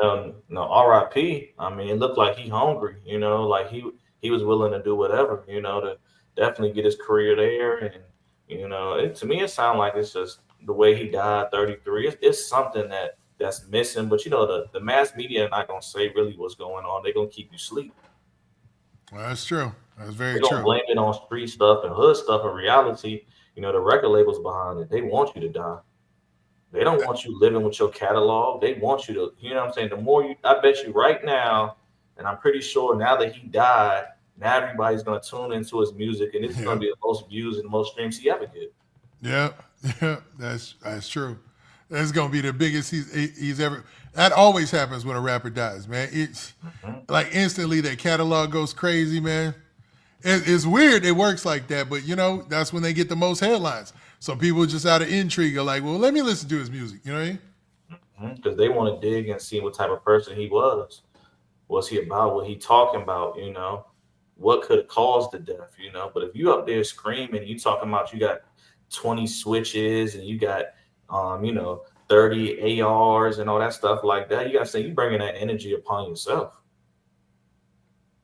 RIP. I mean, it looked like he hungry. Like he was willing to do whatever. To definitely get his career there. And to me, it sounds like it's just the way he died, 33. It's something that that's missing. But you know, the mass media are not gonna say really what's going on. They're gonna keep you asleep. Well, that's true. That's very They're gonna true. blame it on street stuff and hood stuff. In reality, you know, the record labels behind it, they want you to die. They don't want you living with your catalog. They want you to, you know what I'm saying? The more you, I bet you right now, and I'm pretty sure now that he died, now everybody's going to tune into his music, and it's going to be the most views and the most streams he ever get. Yeah, that's true. That's going to be the biggest he's ever. That always happens when a rapper dies, man. It's like instantly their catalog goes crazy, man. It's weird it works like that, but you know, that's when they get the most headlines. So people just out of intrigue are like, well, let me listen to his music. You know what I mean? Because they want to dig and see what type of person he was. What's he about? What he talking about? You know, what could have caused the death? You know, but if you up there screaming, you talking about you got 20 switches and you got, you know, 30 ARs and all that stuff like that, you got to say you bringing that energy upon yourself.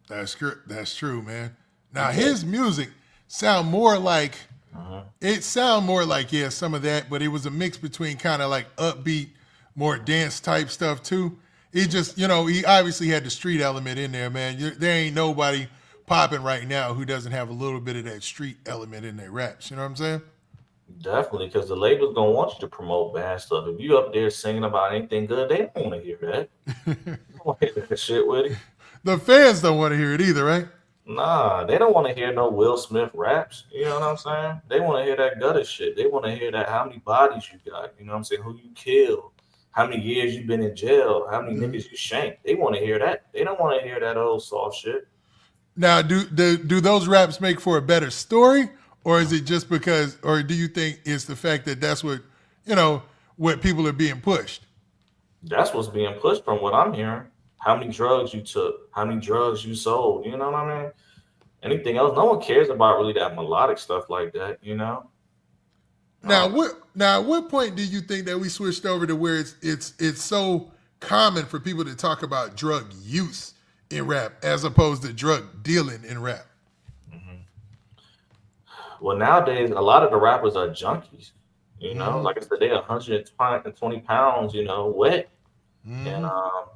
That's true, man. Now his music sound more like it sound more like some of that, but it was a mix between kind of like upbeat, more dance type stuff too. He just, you know, he obviously had the street element in there, man. There ain't nobody popping right now who doesn't have a little bit of that street element in their raps. You know what I'm saying? Definitely, because the label's gonna want you to promote bad stuff. If you up there singing about anything good, they don't want to hear that. They don't want to hear that shit with it. The fans don't want to hear it either, right? Nah, they don't want to hear no Will Smith raps. You know what I'm saying? They want to hear that gutter shit. They want to hear that how many bodies you got. You know what I'm saying? Who you killed. How many years you been in jail. How many niggas you shanked. They want to hear that. They don't want to hear that old soft shit. Now, do those raps make for a better story? Or is it just because, or do you think it's the fact that that's what, you know, what people are being pushed? That's what's being pushed from what I'm hearing. How many drugs you took, how many drugs you sold, you know what I mean? Anything else, no one cares about really that melodic stuff like that, you know? Now, at what point do you think that we switched over to where it's so common for people to talk about drug use in rap as opposed to drug dealing in rap? Well, nowadays, a lot of the rappers are junkies, you know? Like I said, they're 120 pounds, you know, wet. And,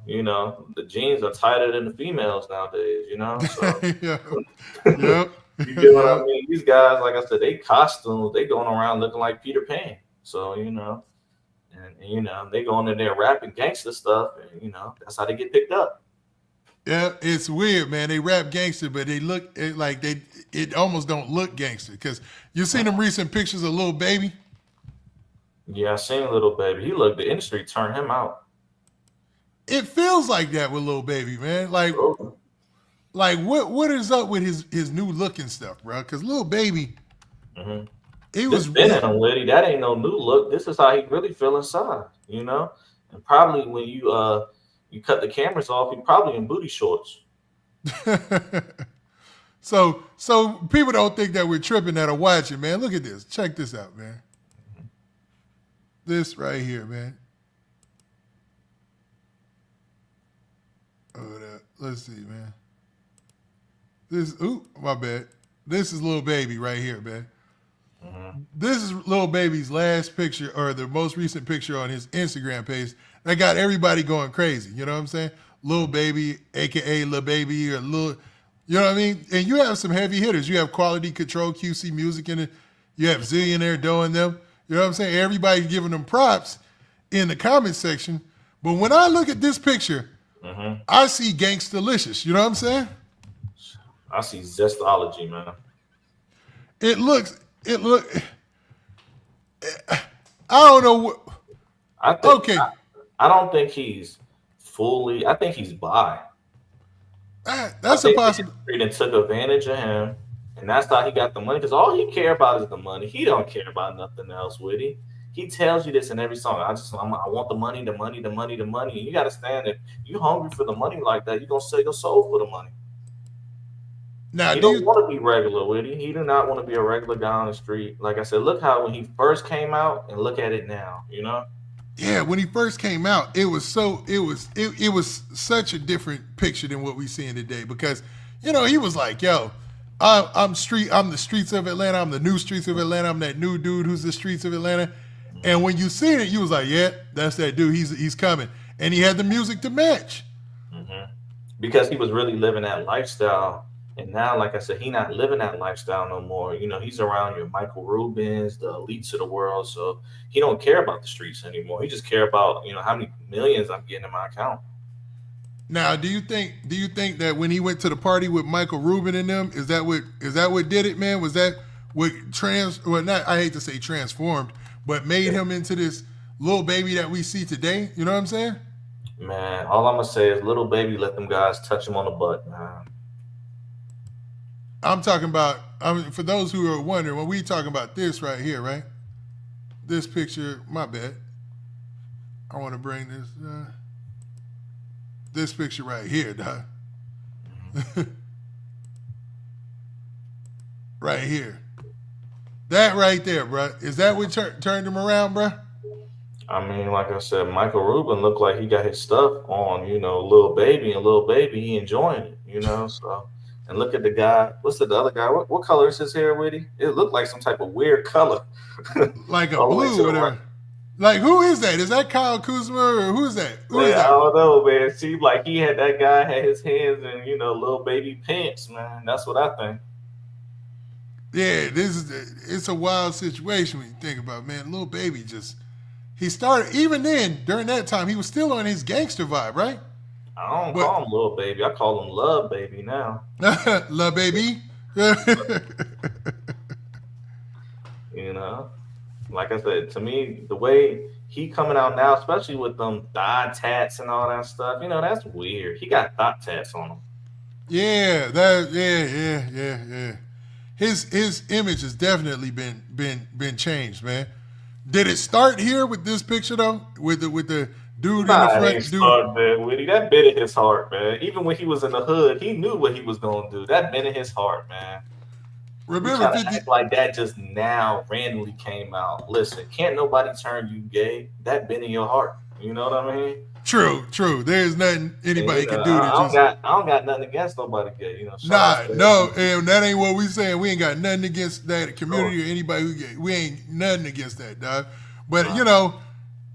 you know, the jeans are tighter than the females nowadays, you know? So, you get what I mean? These guys, like I said, they costumes, they going around looking like Peter Pan. So, you know, and you know, they going in there rapping gangster stuff, and, you know, that's how they get picked up. Yeah, it's weird, man. They rap gangster, but they look like it almost don't look gangster. Because you seen them recent pictures of Lil Baby? Yeah, I seen Lil Baby. The industry turned him out. It feels like that with Lil Baby, man. Like what is up with his new look and stuff, bro? Because Lil Baby, he was been in him, Liddy. That ain't no new look. This is how he really feel inside, you know. And probably when you cut the cameras off, he probably in booty shorts. So people don't think that we're tripping that are watching, man. Look at this. Check this out, man. This right here, man. Let's see, man. My bad. This is Lil Baby right here, man. This is Lil Baby's last picture, or the most recent picture on his Instagram page. That got everybody going crazy. You know what I'm saying? Lil Baby, aka Lil Baby, or Lil, you know what I mean? And you have some heavy hitters. You have Quality Control, QC Music in it. You have Zillionaire doing them. You know what I'm saying? Everybody giving them props in the comment section. But when I look at this picture, I see Gangstalicious. You know what I'm saying? I see Zestology, man. I don't know what. I don't think he's fully. I think he's bi. That's a possibility. And took advantage of him, and that's how he got the money. Because all he care about is the money. He don't care about nothing else, would he? He tells you this in every song. I want the money, the money, the money, the money. And you got to stand if you hungry for the money like that, you're gonna sell your soul for the money. Now, he don't want to be regular, would he? He do not want to be a regular guy on the street. Like I said, look how when he first came out, and look at it now. You know. Yeah, when he first came out, it was such a different picture than what we seeing today, because, you know, he was like, yo, I'm the streets of Atlanta, I'm the new streets of Atlanta, I'm that new dude who's the streets of Atlanta. And when you seen it, you was like, yeah, that's that dude. He's coming. And he had the music to match. Because he was really living that lifestyle. And now, like I said, he not living that lifestyle no more. You know, he's around your Michael Rubins, the elites of the world. So he don't care about the streets anymore. He just care about, you know, how many millions I'm getting in my account. Now, do you think that when he went to the party with Michael Rubin and them, is that what did it, man? Was that what I hate to say transformed, but made him into this Lil Baby that we see today? You know what I'm saying? Man, all I'm gonna say is Lil Baby let them guys touch him on the butt, man. I'm talking about, for those who are wondering, when we talking about this right here, right? This picture, my bad. I want to bring this picture right here, dog. Right here. That right there, bro. Is that what turned him around, bro? I mean, like I said, Michael Rubin looked like he got his stuff on, you know, Lil Baby, and Lil Baby, he enjoying it, you know, so. And look at the guy. What's the other guy? What color is his hair, Witty? It looked like some type of weird color. Like a blue or whatever. Like, who is that? Is that Kyle Kuzma or who is that? Who is that? I don't know, man. It seemed like that guy had his hands in, you know, Lil Baby pants, man. That's what I think. Yeah, it's a wild situation when you think about it, man. Lil Baby he started, even then, during that time, he was still on his gangster vibe, right? I don't call him Lil Baby. I call him Love Baby now. Love Baby. You know, like I said, to me, the way he coming out now, especially with them thigh tats and all that stuff, you know, that's weird. He got thigh tats on him. Yeah, yeah. His image has definitely been changed, man. Did it start here with this picture though? With the dude in the front, man. That bit in his heart, man. Even when he was in the hood, he knew what he was gonna do. That bit in his heart, man. Remember, 50 act like that just now randomly came out. Listen, can't nobody turn you gay. That been in your heart. You know what I mean? True. There's nothing anybody can do. I don't got nothing against nobody gay. You know, and that ain't what we saying. We ain't got nothing against that community or anybody who gay. We ain't nothing against that, dog. But you know,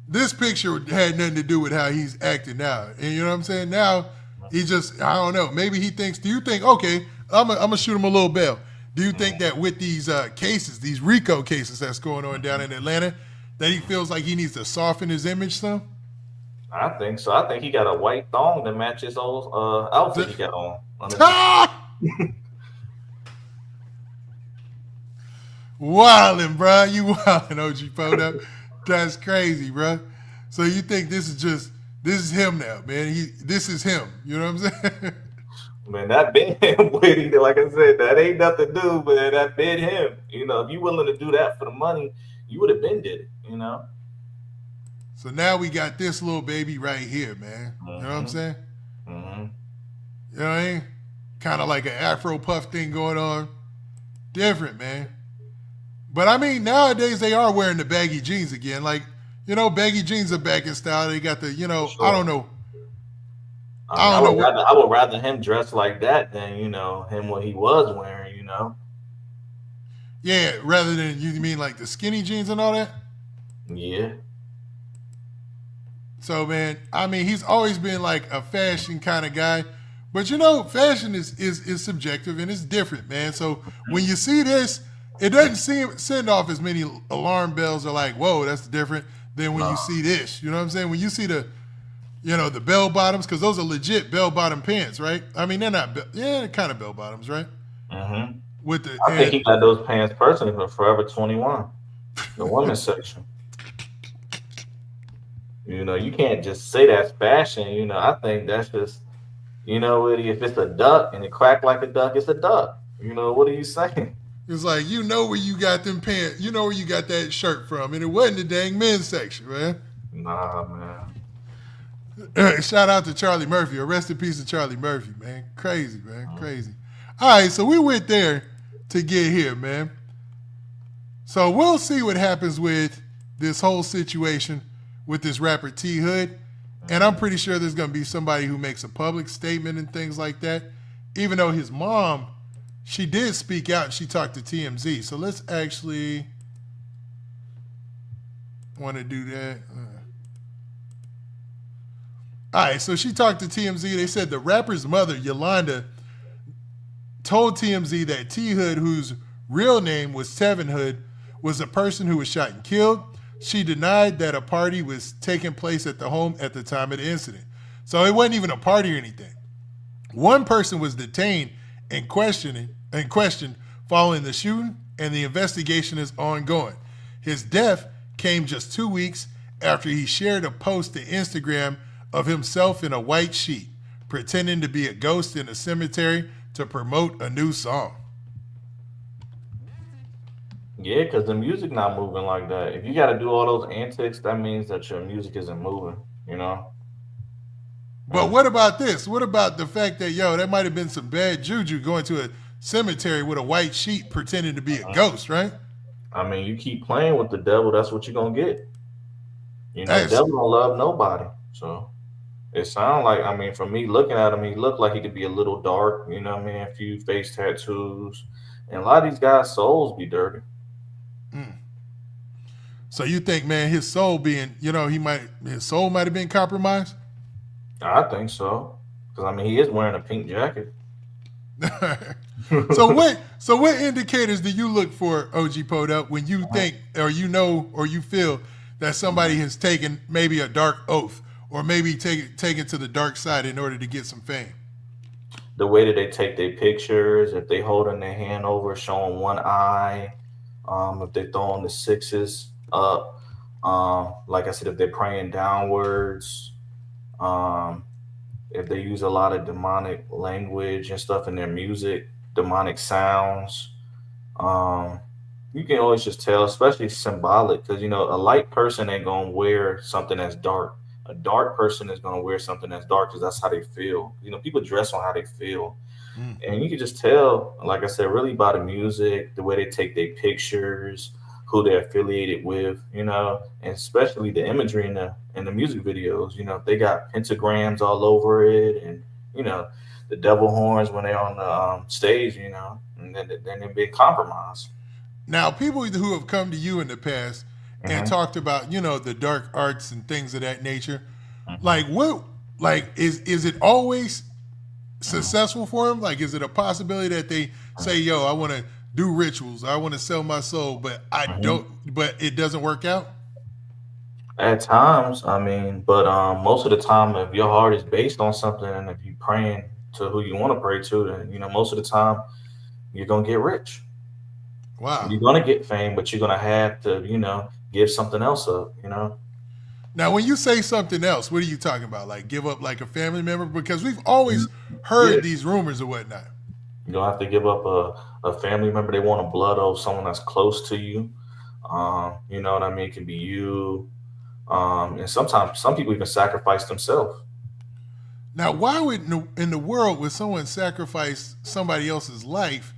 this picture had nothing to do with how he's acting now. And you know what I'm saying? Now he just, I don't know. Maybe he thinks. Do you think? Okay, I'm gonna shoot him a little bell. Do you think that with these cases, these RICO cases that's going on down in Atlanta, that he feels like he needs to soften his image some? I think so. I think he got a white thong that matches his old outfit he got on. Wildin', bro. You wildin', OG Photo. That's crazy, bro. So you think this is him now, man. This is him. You know what I'm saying? Man, that been him, Witty. Like I said, that ain't nothing new, man. That been him. You know, if you willing to do that for the money, you would have been did it, you know? So now we got this Lil Baby right here, man. You know what I'm saying? You know what I mean? Kind of like an Afro puff thing going on. Different, man. But I mean, nowadays they are wearing the baggy jeans again. Like, you know, baggy jeans are back in style. They got the, you know, sure. I don't know. I would rather him dress like that than, you know, him what he was wearing, you know. Yeah, rather than, you mean like the skinny jeans and all that? Yeah. So, man, I mean, he's always been like a fashion kind of guy. But, you know, fashion is subjective and it's different, man. So when you see this, it doesn't send off as many alarm bells or like, whoa, that's different than when you see this. You know what I'm saying? When you see the, you know, the bell bottoms, because those are legit bell bottom pants, right? I mean, they're not, they're kind of bell bottoms, right? With the, I think he got those pants personally from Forever 21, the women's section. You know, you can't just say that's fashion. You know, I think that's just, you know, if it's a duck and it crack like a duck, it's a duck. You know, what are you saying? It's like, you know where you got them pants, you know where you got that shirt from, and it wasn't the dang men's section, man. Nah, man. Shout out to Charlie Murphy. Rest in peace to Charlie Murphy, man. Crazy, man. Crazy. All right, so we went there to get here, man. So we'll see what happens with this whole situation with this rapper T Hood. And I'm pretty sure there's going to be somebody who makes a public statement and things like that. Even though his mom, she did speak out and she talked to TMZ. So let's actually want to do that. All right, so she talked to TMZ. They said the rapper's mother, Yolanda, told TMZ that T Hood, whose real name was Tevin Hood, was the person who was shot and killed. She denied that a party was taking place at the home at the time of the incident. So it wasn't even a party or anything. One person was detained and questioned following the shooting, and the investigation is ongoing. His death came just 2 weeks after he shared a post to Instagram of himself in a white sheet, pretending to be a ghost in a cemetery to promote a new song. Yeah, because the music not moving like that. If you got to do all those antics, that means that your music isn't moving, you know? But what about this? What about the fact that, that might have been some bad juju going to a cemetery with a white sheet pretending to be a ghost, right? I mean, you keep playing with the devil, that's what you're going to get. You know, the devil don't love nobody. So it sounds like, I mean, for me looking at him, he looked like he could be a little dark, you know what I mean? A few face tattoos. And a lot of these guys' souls be dirty. So you think, man, his soul being, his soul might have been compromised? I think so. Because, I mean, he is wearing a pink jacket. So what indicators do you look for, OG Podup, when you think or you feel that somebody has taken maybe a dark oath or maybe taken to the dark side in order to get some fame? The way that they take their pictures, if they holding their hand over, showing one eye, if they throwing the sixes up, like I said, if they're praying downwards, if they use a lot of demonic language and stuff in their music, demonic sounds, you can always just tell, especially symbolic, because a light person ain't gonna wear something that's dark. A dark person is gonna wear something that's dark because that's how they feel. People dress on how they feel. And you can just tell, like I said, really by the music, the way they take their pictures, who they're affiliated with, and especially the imagery in the music videos. They got pentagrams all over it, and the devil horns when they're on the stage, and then they're being compromised. Now, people who have come to you in the past and talked about, the dark arts and things of that nature, is it always successful for them? Like, is it a possibility that they say, I want to do rituals, I want to sell my soul, but I don't, but it doesn't work out? At times, I mean, but most of the time, if your heart is based on something and if you're praying to who you want to pray to, then, most of the time you're going to get rich. Wow. You're going to get fame, but you're going to have to, give something else up, Now, when you say something else, what are you talking about? Like give up like a family member? Because we've always heard these rumors or whatnot. You don't have to give up a family member. They want a blood oath, someone that's close to you. You know what I mean? It can be you. And sometimes some people even sacrifice themselves. Now, why would in the world would someone sacrifice somebody else's life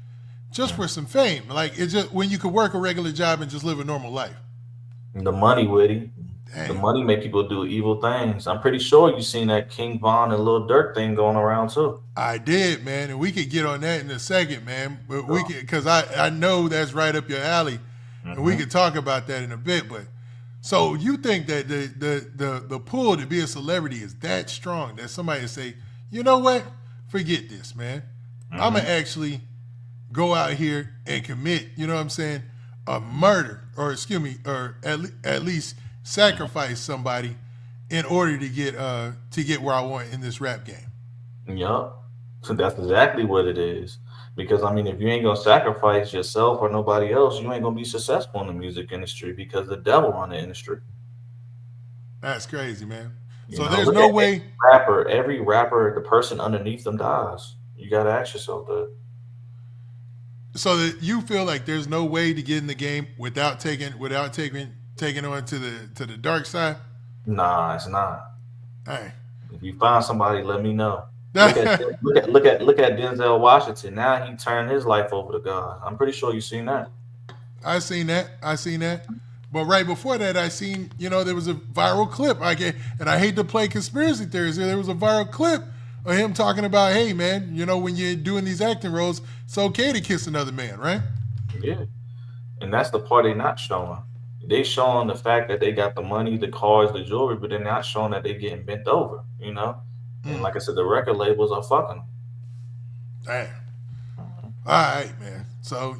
just for some fame? Like it's just when you could work a regular job and just live a normal life. The money, Witty. Dang. The money make people do evil things. I'm pretty sure you've seen that King Von and Lil Durk thing going around too. I did, man, and we could get on that in a second, man. But we could, because I know that's right up your alley, and we could talk about that in a bit. But so you think that the pull to be a celebrity is that strong that somebody say, you know what, forget this, man. I'm gonna actually go out here and commit, you know what I'm saying, a murder, or at least sacrifice somebody in order to get where I want in this rap game. Yup. So that's exactly what it is. Because I mean, if you ain't gonna sacrifice yourself or nobody else, you ain't gonna be successful in the music industry because the devil on the industry. That's crazy, man. So there's no way. Every rapper, the person underneath them dies. You gotta ask yourself that. So that you feel like there's no way to get in the game without taking on to the dark side? Nah, it's not. Hey. If you find somebody, let me know. Look at Denzel Washington. Now he turned his life over to God. I'm pretty sure you've seen that. I seen that. But right before that, I seen, there was a viral clip. And I hate to play conspiracy theories. There was a viral clip of him talking about, hey, man, when you're doing these acting roles, it's okay to kiss another man, right? Yeah. And that's the part they're not showing. they showing the fact that they got the money, the cars, the jewelry, but they're not showing that they're getting bent over, you know. And like I said, the record labels are fucking. Damn. All right, man. So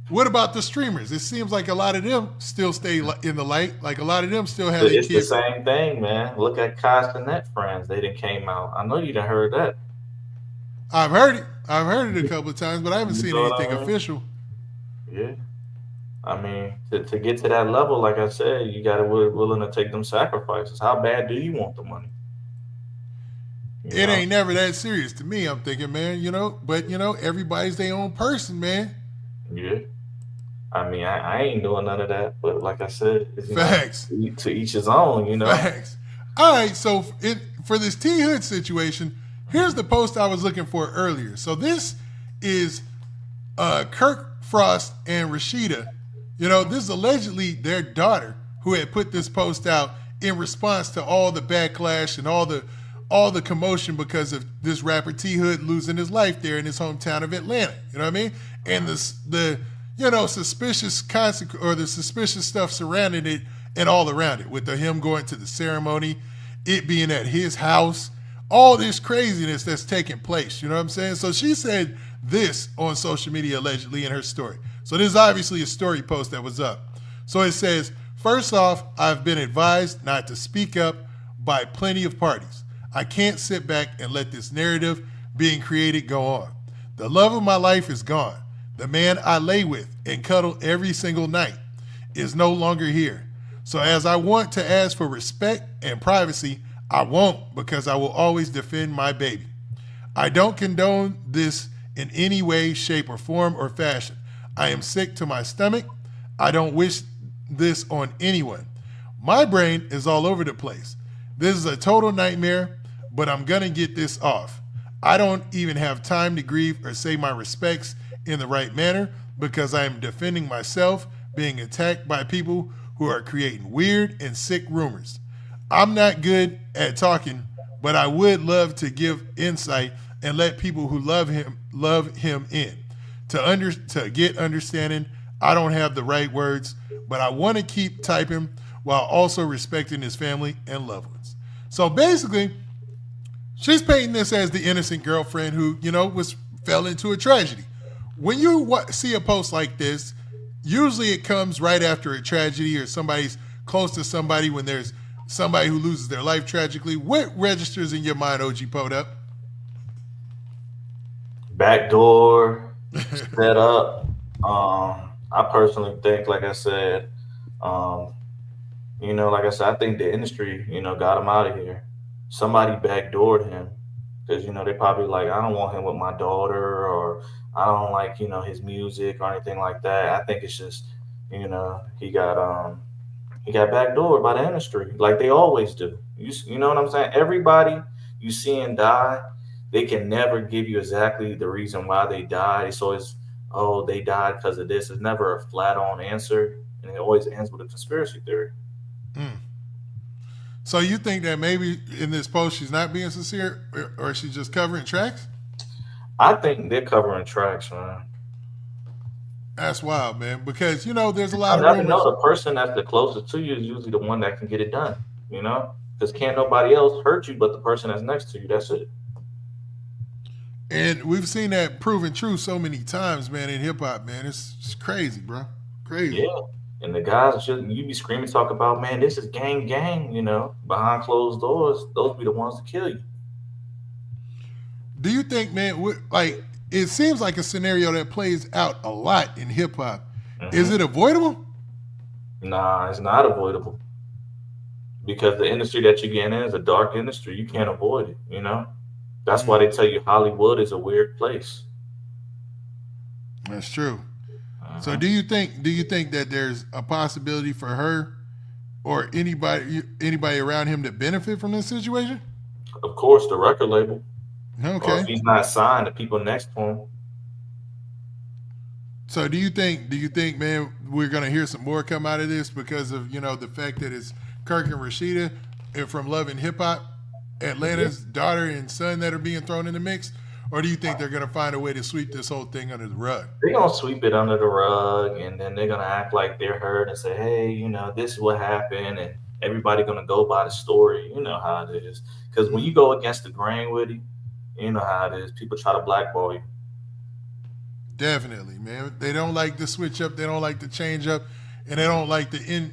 what about the streamers? It seems like a lot of them still stay in the light. Like a lot of them still have their It's kids. the same thing, man. Look at Castanet Friends. They didn't came out. I know you done heard that. I've heard it. I've heard it a couple of times, but I haven't You seen know what anything I mean? official. Yeah. I mean, to get to that level, like I said, you got to be willing to take them sacrifices. How bad do you want the money? It ain't never that serious to me. I'm thinking, man, but everybody's their own person, man. Yeah. I mean, I ain't doing none of that, but like I said, it's, Facts. To each his own, Facts. All right, so for this T Hood situation, here's the post I was looking for earlier. So this is Kirk, Frost, and Rasheeda. This is allegedly their daughter who had put this post out in response to all the backlash and all the commotion because of this rapper T Hood losing his life there in his hometown of Atlanta. You know what I mean? And the suspicious the suspicious stuff surrounding it and all around it, with him going to the ceremony, it being at his house, all this craziness that's taking place. You know what I'm saying? So she said this on social media allegedly in her story. So this is obviously a story post that was up. So it says, first off, I've been advised not to speak up by plenty of parties. I can't sit back and let this narrative being created go on. The love of my life is gone. The man I lay with and cuddle every single night is no longer here. So as I want to ask for respect and privacy, I won't, because I will always defend my baby. I don't condone this in any way, shape, or form or fashion. I am sick to my stomach. I don't wish this on anyone. My brain is all over the place. This is a total nightmare, but I'm gonna get this off. I don't even have time to grieve or say my respects in the right manner, because I am defending myself being attacked by people who are creating weird and sick rumors. I'm not good at talking, but I would love to give insight and let people who love him in to get understanding. I don't have the right words, but I want to keep typing while also respecting his family and loved ones. So basically, she's painting this as the innocent girlfriend who, fell into a tragedy. When you see a post like this, usually it comes right after a tragedy or somebody's close to somebody, when there's somebody who loses their life tragically. What registers in your mind, OG Podup? Backdoor, set up. I personally think, like I said, I think the industry, got him out of here. Somebody backdoored him, because, they probably like, I don't want him with my daughter, or I don't like, his music or anything like that. I think it's just, he got backdoored by the industry, like they always do. You know what I'm saying? Everybody you see and die, they can never give you exactly the reason why they died. It's always, oh, they died because of this. It's never a flat-on answer, and it always ends with a conspiracy theory. So you think that maybe in this post she's not being sincere, or she's just covering tracks? I think they're covering tracks, man. That's wild, man, because, there's a lot I of never rumors. know. The person that's the closest to you is usually the one that can get it done, because can't nobody else hurt you but the person that's next to you. That's it. And we've seen that proven true so many times, man, in hip hop, man. It's crazy, bro. Crazy. Yeah. And the guys, you be screaming, talk about, man, this is gang, behind closed doors. Those be the ones to kill you. Do you think, man, it seems like a scenario that plays out a lot in hip hop. Mm-hmm. Is it avoidable? Nah, it's not avoidable. Because the industry that you get in is a dark industry. You can't avoid it, That's why they tell you Hollywood is a weird place. That's true. So do you think that there's a possibility for her or anybody around him to benefit from this situation? Of course, the record label. Okay. Or if he's not signed, the people next to him. So do you think, man, we're gonna hear some more come out of this because of, the fact that it's Kirk and Rasheeda from Love and Hip Hop, Atlanta's daughter and son that are being thrown in the mix? Or do you think they're going to find a way to sweep this whole thing under the rug? They're gonna sweep it under the rug, and then they're gonna act like they're hurt and say, "Hey, this is what happened," and everybody gonna go by the story. You know how it is. Because when you go against the grain with it, you know how it is. People try to blackball you. Definitely, man. They don't like the switch up. They don't like the change up, and they don't like the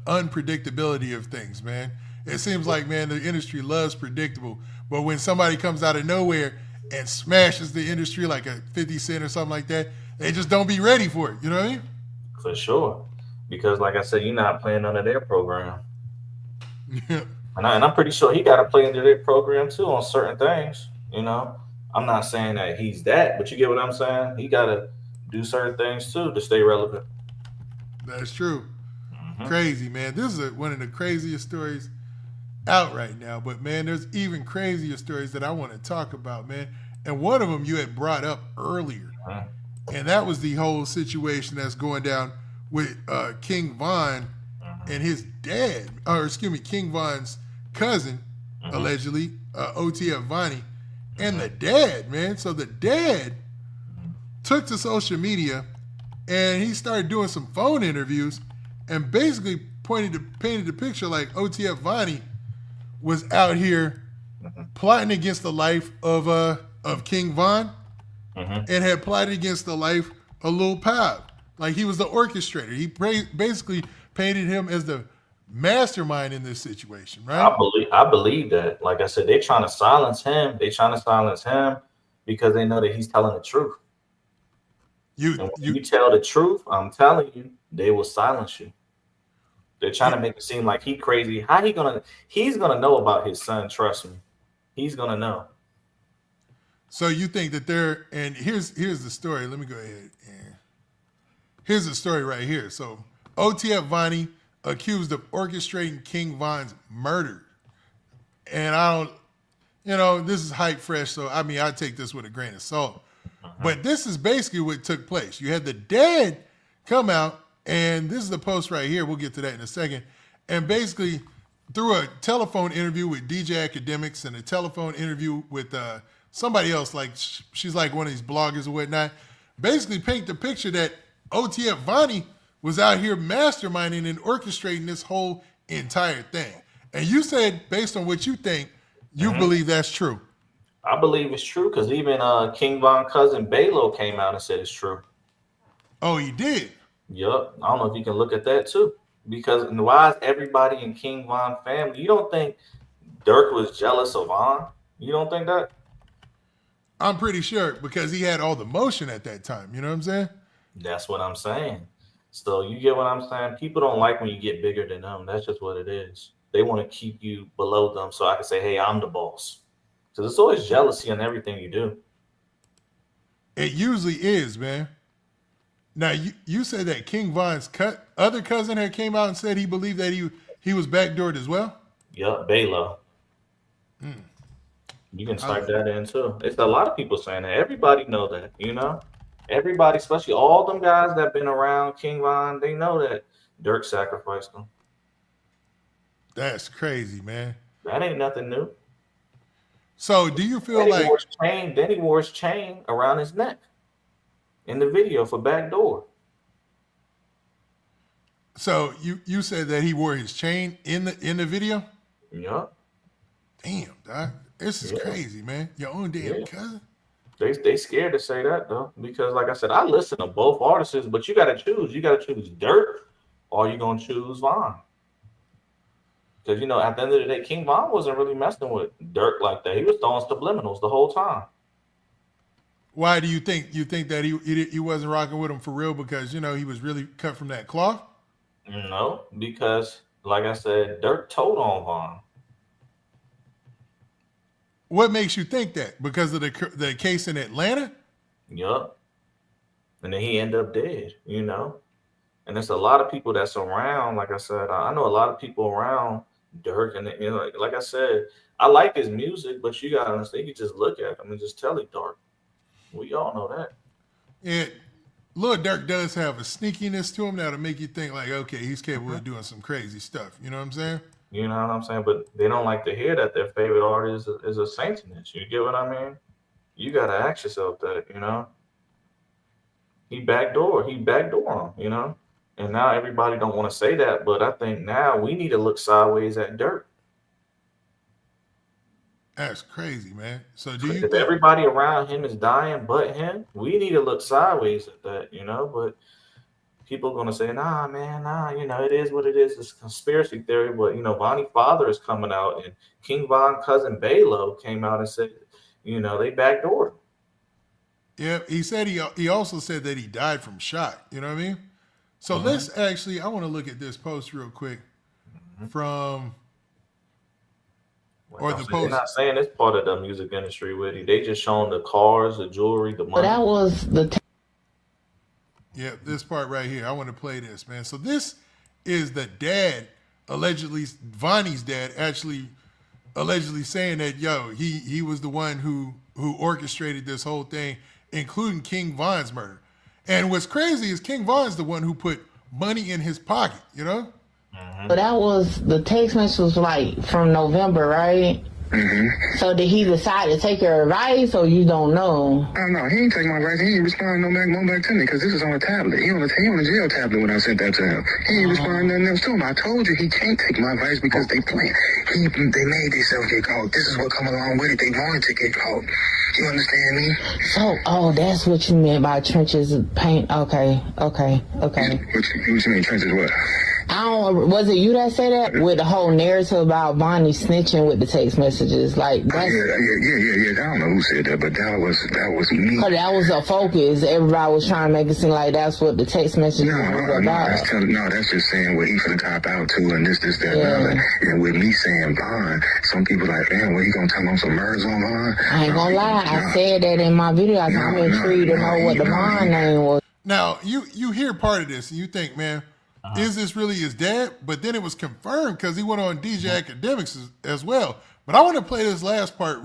unpredictability of things, man. It seems like, man, the industry loves predictable, but when somebody comes out of nowhere and smashes the industry like a 50 Cent or something like that, they just don't be ready for it. You know what I mean? For sure. Because, like I said, you're not playing under their program. Yeah. And I'm pretty sure he got to play into their program too on certain things. I'm not saying that he's that, but you get what I'm saying? He got to do certain things too to stay relevant. That's true. Crazy, man. This is one of the craziest stories out right now. But, man, there's even crazier stories that I want to talk about, man. And one of them you had brought up earlier. And that was the whole situation that's going down with King Von and his dad, King Von's cousin, allegedly, OTF Vonnie, and the dad, man. So the dad took to social media and he started doing some phone interviews and basically painted the picture like OTF Vonnie was out here plotting against the life of King Von and had plotted against the life of Lil Pab. Like he was the orchestrator. He basically painted him as the mastermind in this situation, right? I believe that. Like I said, they're trying to silence him. They're trying to silence him because they know that he's telling the truth. When you tell the truth, I'm telling you, they will silence you. They're trying to make it seem like he crazy. How he's gonna know about his son, trust me. He's gonna know. So you think that and here's the story. Let me go ahead. Here's the story right here. So OTF Vonnie accused of orchestrating King Von's murder. And this is hype fresh, so I take this with a grain of salt. But this is basically what took place. You had the dad come out, and this is the post right here. We'll get to that in a second. And basically, through a telephone interview with DJ Academics and a telephone interview with somebody else, like she's like one of these bloggers or whatnot, basically paint the picture that OTF Vonnie was out here masterminding and orchestrating this whole entire thing. And you said, based on what you think, you believe that's true. I believe it's true because even King Von's cousin Balo came out and said it's true. Oh, he did? Yep. I don't know if you can look at that too. Because why is everybody in King Von family? You don't think Durk was jealous of Von? You don't think that? I'm pretty sure because he had all the motion at that time. You know what I'm saying? That's what I'm saying. So you get what I'm saying? People don't like when you get bigger than them. That's just what it is. They want to keep you below them so I can say, hey, I'm the boss. So there's always jealousy in everything you do. It usually is, man. Now, you said that King Von's other cousin had came out and said he believed that he was backdoored as well? Yep, Balo. You can type that in too. It's a lot of people saying that. Everybody know that, Everybody, especially all them guys that been around King Von, they know that Durk sacrificed them. That's crazy, man. That ain't nothing new. So do you feel then he wore his chain around his neck in the video for backdoor. So you said that he wore his chain in the video? Yep. Damn, Doc. This is crazy, man. Your own damn cousin. They scared to say that though, because like I said, I listen to both artists, but you gotta choose. You gotta choose Durk or you gonna choose Von. Because at the end of the day, King Von wasn't really messing with Durk like that. He was throwing subliminals the whole time. Why do you think that he wasn't rocking with him for real? Because he was really cut from that cloth? No, because like I said, Durk told on Von. What makes you think that? Because of the case in Atlanta? Yup. And then he ended up dead, And there's a lot of people that's around. Like I said, I know a lot of people around Durk, and like I said, I like his music, but you gotta understand, you can just look at him and just tell he's dark. We all know that. Yeah, Lil Durk does have a sneakiness to him that'll make you think like, okay, he's capable of doing some crazy stuff. You know what I'm saying? You know what I'm saying? But they don't like to hear that their favorite artist is a satanist. You get what I mean? You gotta ask yourself that, He backdoor him, And now everybody don't want to say that, but I think now we need to look sideways at Durk. That's crazy, man. So do you If think everybody around him is dying but him, we need to look sideways at that, But people are gonna say, nah, man, nah, it is what it is. It's conspiracy theory, but Vonnie's father is coming out, and King Von cousin Balo came out and said, they backdoored him. Yeah, he said he also said that he died from shock. You know what I mean? So let's actually, I want to look at this post real quick from, or the They're post. not saying it's part of the music industry with it. They just showing the cars, the jewelry, the money. But that was the. Yeah, this part right here. I want to play this, man. So this is the dad, allegedly, Vonnie's dad, actually allegedly saying that, yo, he was the one who orchestrated this whole thing, including King Von's murder. And what's crazy is King Von's the one who put money in his pocket, But that was the text message was like from November, right? So did he decide to take your advice, or you don't know? I don't know. He ain't take my advice. He ain't respond no back to me because this is on a tablet. He on a jail tablet when I sent that to him. He ain't respond nothing else to him. I told you he can't take my advice because they play. They made themselves get caught. This is what come along with it. They wanted to get caught. You understand me? So, that's what you meant by trenches of paint. Okay. What you mean trenches what? Was it you that said that? With the whole narrative about Bonnie snitching with the text messages? Like, that's... Yeah. I don't know who said that, but that was me. Cause that was a focus. Everybody was trying to make it seem like that's what the text messages was about. That's just saying what he finna cop out to and this, that, and other. And with me saying Bond, some people like, man, what, he gonna tell them some murders on Bond? I ain't gonna lie. I said that in my video. I'm intrigued to know what the Bond name was. Now, you hear part of this and you think, man, is this really his dad? But then it was confirmed because he went on DJ Academics as well. But I want to play this last part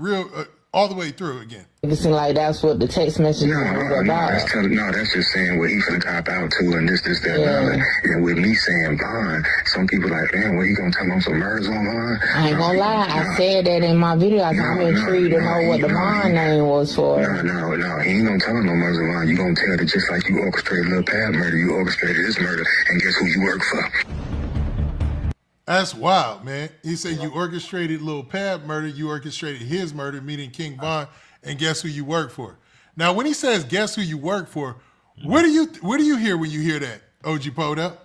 all the way through again. It seemed like that's what the text message was about. That's just saying what he finna cop out to and this, that, and other. And with me saying Bond, some people like, man, what, he gonna tell them some murders on Bond? I ain't gonna lie. I said that in my video. I'm intrigued to know what the Bond name was for. No. He ain't gonna tell him no murders on Bond. You gonna tell that just like you orchestrated Lil Pab murder, you orchestrated this murder, and guess who you work for? That's wild, man. He said you orchestrated Lil Pab murder, you orchestrated his murder, meaning King Von, and guess who you work for. Now, when he says guess who you work for, what do you hear when you hear that, OG Poda?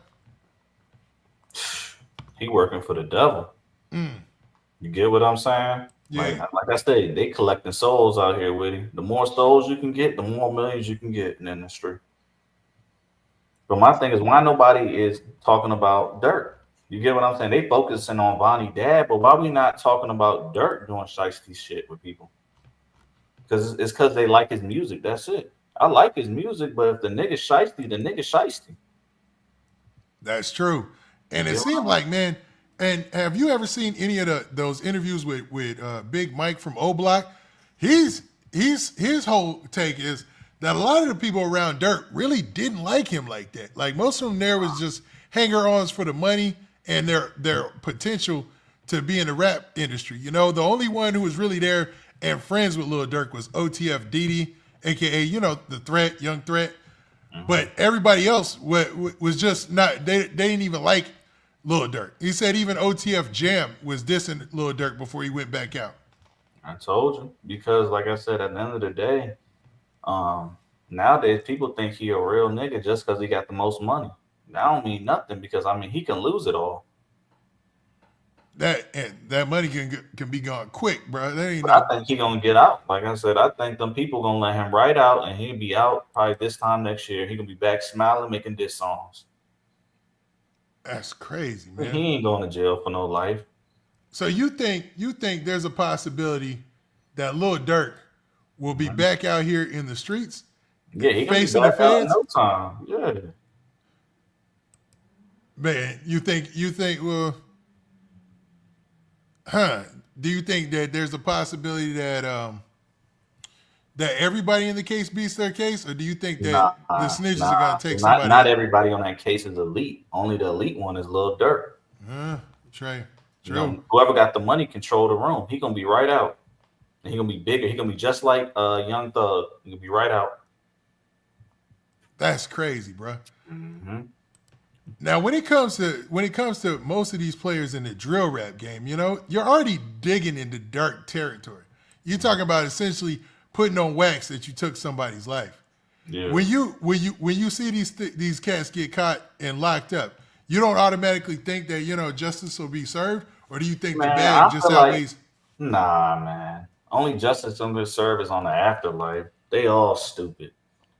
He working for the devil. You get what I'm saying? Yeah. Like I said, they collecting souls out here with him. The more souls you can get, the more millions you can get in the industry. But my thing is, why nobody is talking about Durk? You get what I'm saying? They focusing on Vonnie dad, but why we not talking about Durk doing shiesty shit with people? Because it's because they like his music. That's it. I like his music, but if the nigga's shiesty, the nigga's shiesty. That's true. And it seemed like, man, and have you ever seen any of those interviews with Big Mike from O Block? His whole take is that a lot of the people around Durk really didn't like him like that. Like most of them there was just hanger-ons for the money and their potential to be in the rap industry. The only one who was really there and friends with Lil Durk was OTF Didi, a.k.a., the Threat, Young Threat. But everybody else was just not, they didn't even like Lil Durk. He said even OTF Jam was dissing Lil Durk before he went back out. I told you. Because, like I said, at the end of the day, nowadays people think he a real nigga just because he got the most money. That don't mean nothing because, he can lose it all. That money can be gone quick, bro. I think he gonna get out. Like I said, I think them people gonna let him right out, and he'll be out probably this time next year. He gonna be back smiling, making diss songs. That's crazy, man. He ain't going to jail for no life. So you think there's a possibility that Lil Durk will be back out here in the streets? Yeah, he facing the feds? No time. Yeah. Man, you think well, do you think that there's a possibility that that everybody in the case beats their case, or do you think that the snitches are gonna take somebody? Not everybody on that case is elite. Only the elite one is Lil Durk. True. Whoever got the money control the room. He gonna be right out. And he gonna be bigger. He gonna be just like Young Thug. He gonna be right out. That's crazy, bro. Mm-hmm. Now, when it comes to most of these players in the drill rap game, you know, you're already digging into dark territory. You're talking about essentially putting on wax that you took somebody's life. Yeah. When you see these cats get caught and locked up, you don't automatically think that, you know, justice will be served, or do you think Man, the bag I just feel like outweighs? nah, man. Only justice under serve is on the afterlife. They all stupid.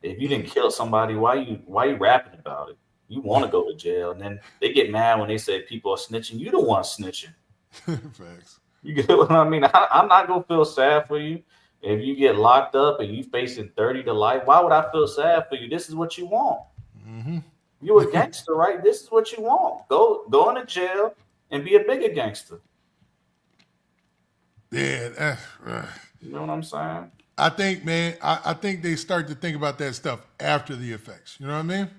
If you didn't kill somebody, why you rapping about it? You want to go to jail, and then they get mad when they say people are snitching. You the one snitching. Facts. You get what I mean? I'm not gonna feel sad for you if you get locked up and you facing 30 to life. Why would I feel sad for you? This is what you want. Mm-hmm. You a gangster, right? This is what you want. Go into jail and be a bigger gangster. Yeah. You know what I'm saying? I think, man, I think they start to think about that stuff after the effects. You know what I mean?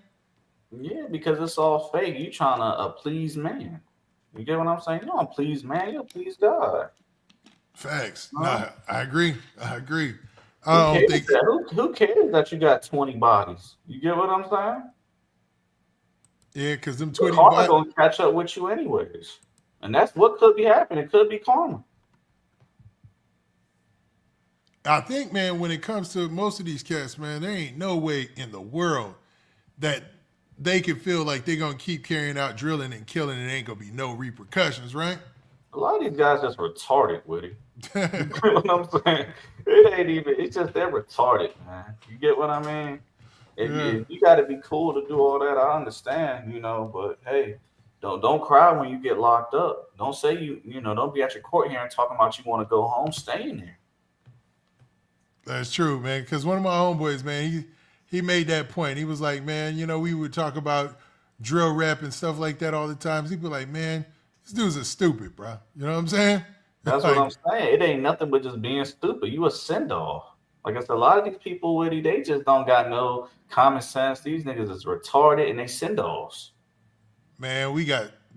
Yeah, because it's all fake. You trying to please man. You get what I'm saying? You don't please man, you please God. Facts. Huh? Nah, I agree. I agree. Who cares that you got 20 bodies? You get what I'm saying? Yeah, because them The 20 karma bodies. gonna catch up with you anyways. And that's what could be happening. It could be karma. I think, man, when it comes to most of these cats, man, there ain't no way in the world that they can feel like they're going to keep carrying out drilling and killing and ain't going to be no repercussions, right? A lot of these guys just retarded with it. You get what I'm saying? It ain't even, it's just they're retarded, man. You get what I mean? If you got to be cool to do all that, I understand, you know, but hey, don't cry when you get locked up. Don't say don't be at your court hearing talking about you want to go home. Stay in there. That's true, man, because one of my homeboys, man, he made that point. He was like, man, you know, we would talk about drill rap and stuff like that all the time. He'd be like, man, these dudes are stupid, bro. You know what I'm saying? That's like, what I'm saying. It ain't nothing but just being stupid. You a send-off. Like I said, a lot of these people, Woody, they just don't got no common sense. These niggas is retarded and they send-offs. Man,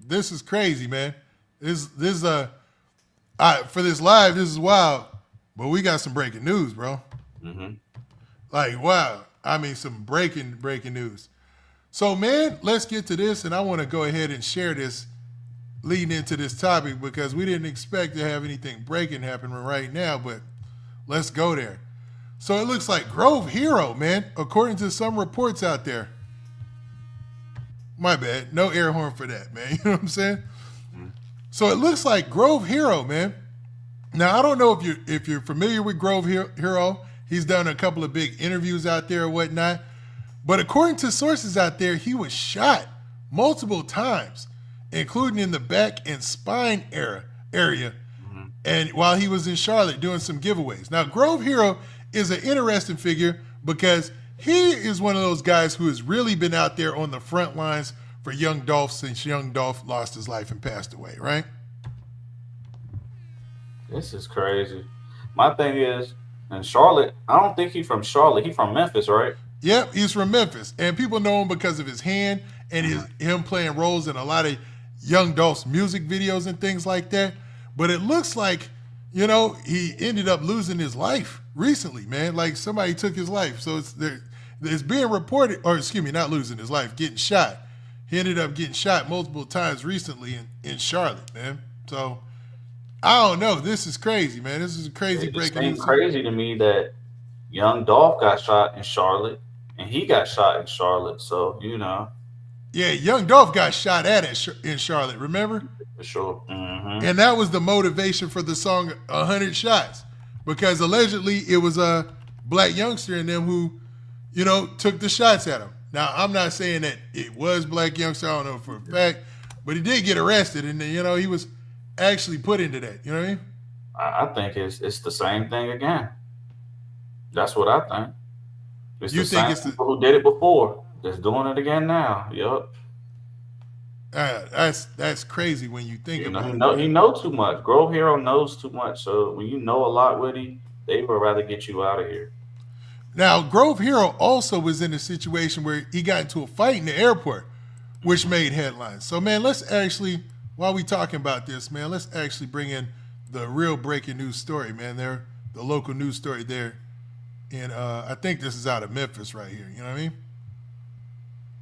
this is crazy, man. This for this live, this is wild, but we got some breaking news, bro. Mm-hmm. Like, wow. I mean, some breaking news. So, man, let's get to this, and I want to go ahead and share this leading into this topic because we didn't expect to have anything breaking happening right now, but let's go there. So it looks like Grove Hero, man, according to some reports out there. My bad. No air horn for that, man. You know what I'm saying? Mm-hmm. So it looks like Grove Hero, man. Now, I don't know if you're familiar with Grove Hero. He's done a couple of big interviews out there or whatnot. But according to sources out there, he was shot multiple times, including in the back and spine area, mm-hmm. and while he was in Charlotte doing some giveaways. Now, Grove Hero is an interesting figure because he is one of those guys who has really been out there on the front lines for Young Dolph since Young Dolph lost his life and passed away, right? This is crazy. My thing is, in Charlotte, I don't think he's from Charlotte. He's from Memphis, right? Yep, he's from Memphis. And people know him because of his hand and him playing roles in a lot of Young Dolph's music videos and things like that. But it looks like, you know, he ended up losing his life recently, man. Like somebody took his life. So it's being reported, or excuse me, not losing his life, getting shot. He ended up getting shot multiple times recently in Charlotte, man. So I don't know. This is crazy, man. This is a crazy breaking news. It's crazy to me that Young Dolph got shot in Charlotte and he got shot in Charlotte. So, you know. Yeah, Young Dolph got shot at in Charlotte, remember? For sure. Mm-hmm. And that was the motivation for the song 100 Shots. Because allegedly it was a black youngster in them who, you know, took the shots at him. Now, I'm not saying that it was black youngster. I don't know for a fact. But he did get arrested. And, you know, he was actually put into that. You know what I mean? I think it's the same thing again. That's what I think. It's the same people who did it before that's doing it again now. Yup. That's crazy when you think about it. He knows too much. Grove Hero knows too much. So when you know a lot with him, they would rather get you out of here. Now, Grove Hero also was in a situation where he got into a fight in the airport, which made headlines. So, man, let's actually, while we talking about this, man, let's actually bring in the real breaking news story, man. the local news story there. And I think this is out of Memphis right here. You know what I mean?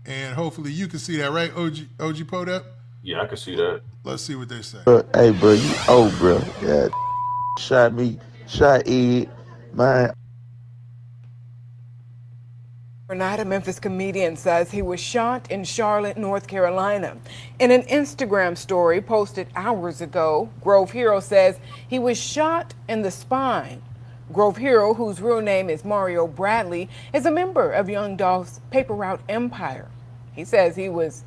And hopefully you can see that, right, OG pulled up? Yeah, I can see that. Let's see what they say. Hey, bro, you old, bro. Yeah, shot me, shot Ed, man. Overnight, a Memphis comedian says he was shot in Charlotte, North Carolina. In an Instagram story posted hours ago, Grove Hero says he was shot in the spine. Grove Hero, whose real name is Mario Bradley, is a member of Young Dolph's Paper Route empire. He says he was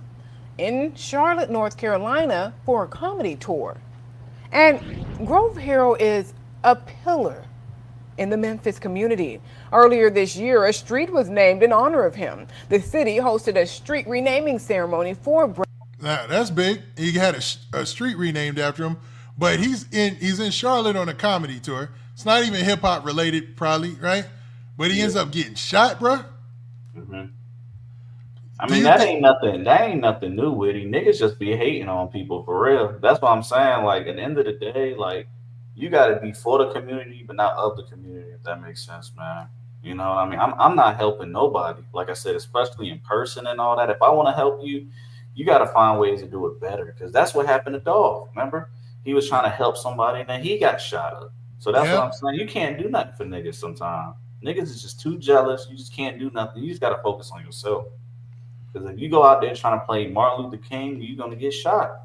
in Charlotte, North Carolina for a comedy tour. And Grove Hero is a pillar in the Memphis community. Earlier this year, a street was named in honor of him. The city hosted a street renaming ceremony for Now, that's big. He had a street renamed after him, but he's in Charlotte on a comedy tour. It's not even hip hop related, probably, right? But he ends up getting shot, bro. Mm-hmm. I mean, that ain't nothing new with him. Niggas just be hating on people for real. That's what I'm saying. Like, at the end of the day, like, you gotta be for the community, but not of the community, if that makes sense, man. You know what I mean? I'm not helping nobody. Like I said, especially in person and all that. If I want to help you, you gotta find ways to do it better. Because that's what happened to Dog. Remember? He was trying to help somebody and then he got shot up. So that's what I'm saying. You can't do nothing for niggas sometimes. Niggas is just too jealous. You just can't do nothing. You just gotta focus on yourself. Because if you go out there trying to play Martin Luther King, you're gonna get shot.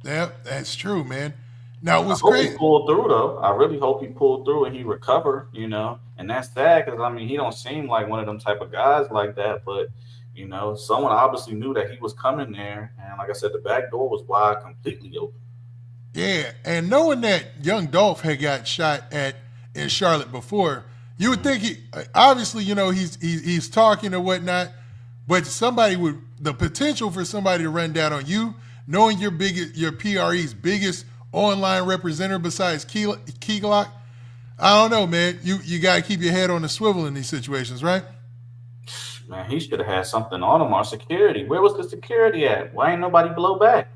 Yeah, that's true, man. Now, what's I hope great? he pulled through, though. I really hope he pulled through and he recovered, you know. And that's sad because, I mean, he don't seem like one of them type of guys like that. But, you know, someone obviously knew that he was coming there. And like I said, the back door was wide, completely open. Yeah, and knowing that Young Dolph had got shot in Charlotte before, you would think obviously, you know, he's talking or whatnot, but the potential for somebody to run down on you, knowing your PRE's biggest online representative besides Key Glock, I don't know, man. You gotta keep your head on the swivel in these situations, right? Man, he should have had something on him, our security. Where was the security at? Why ain't nobody blow back?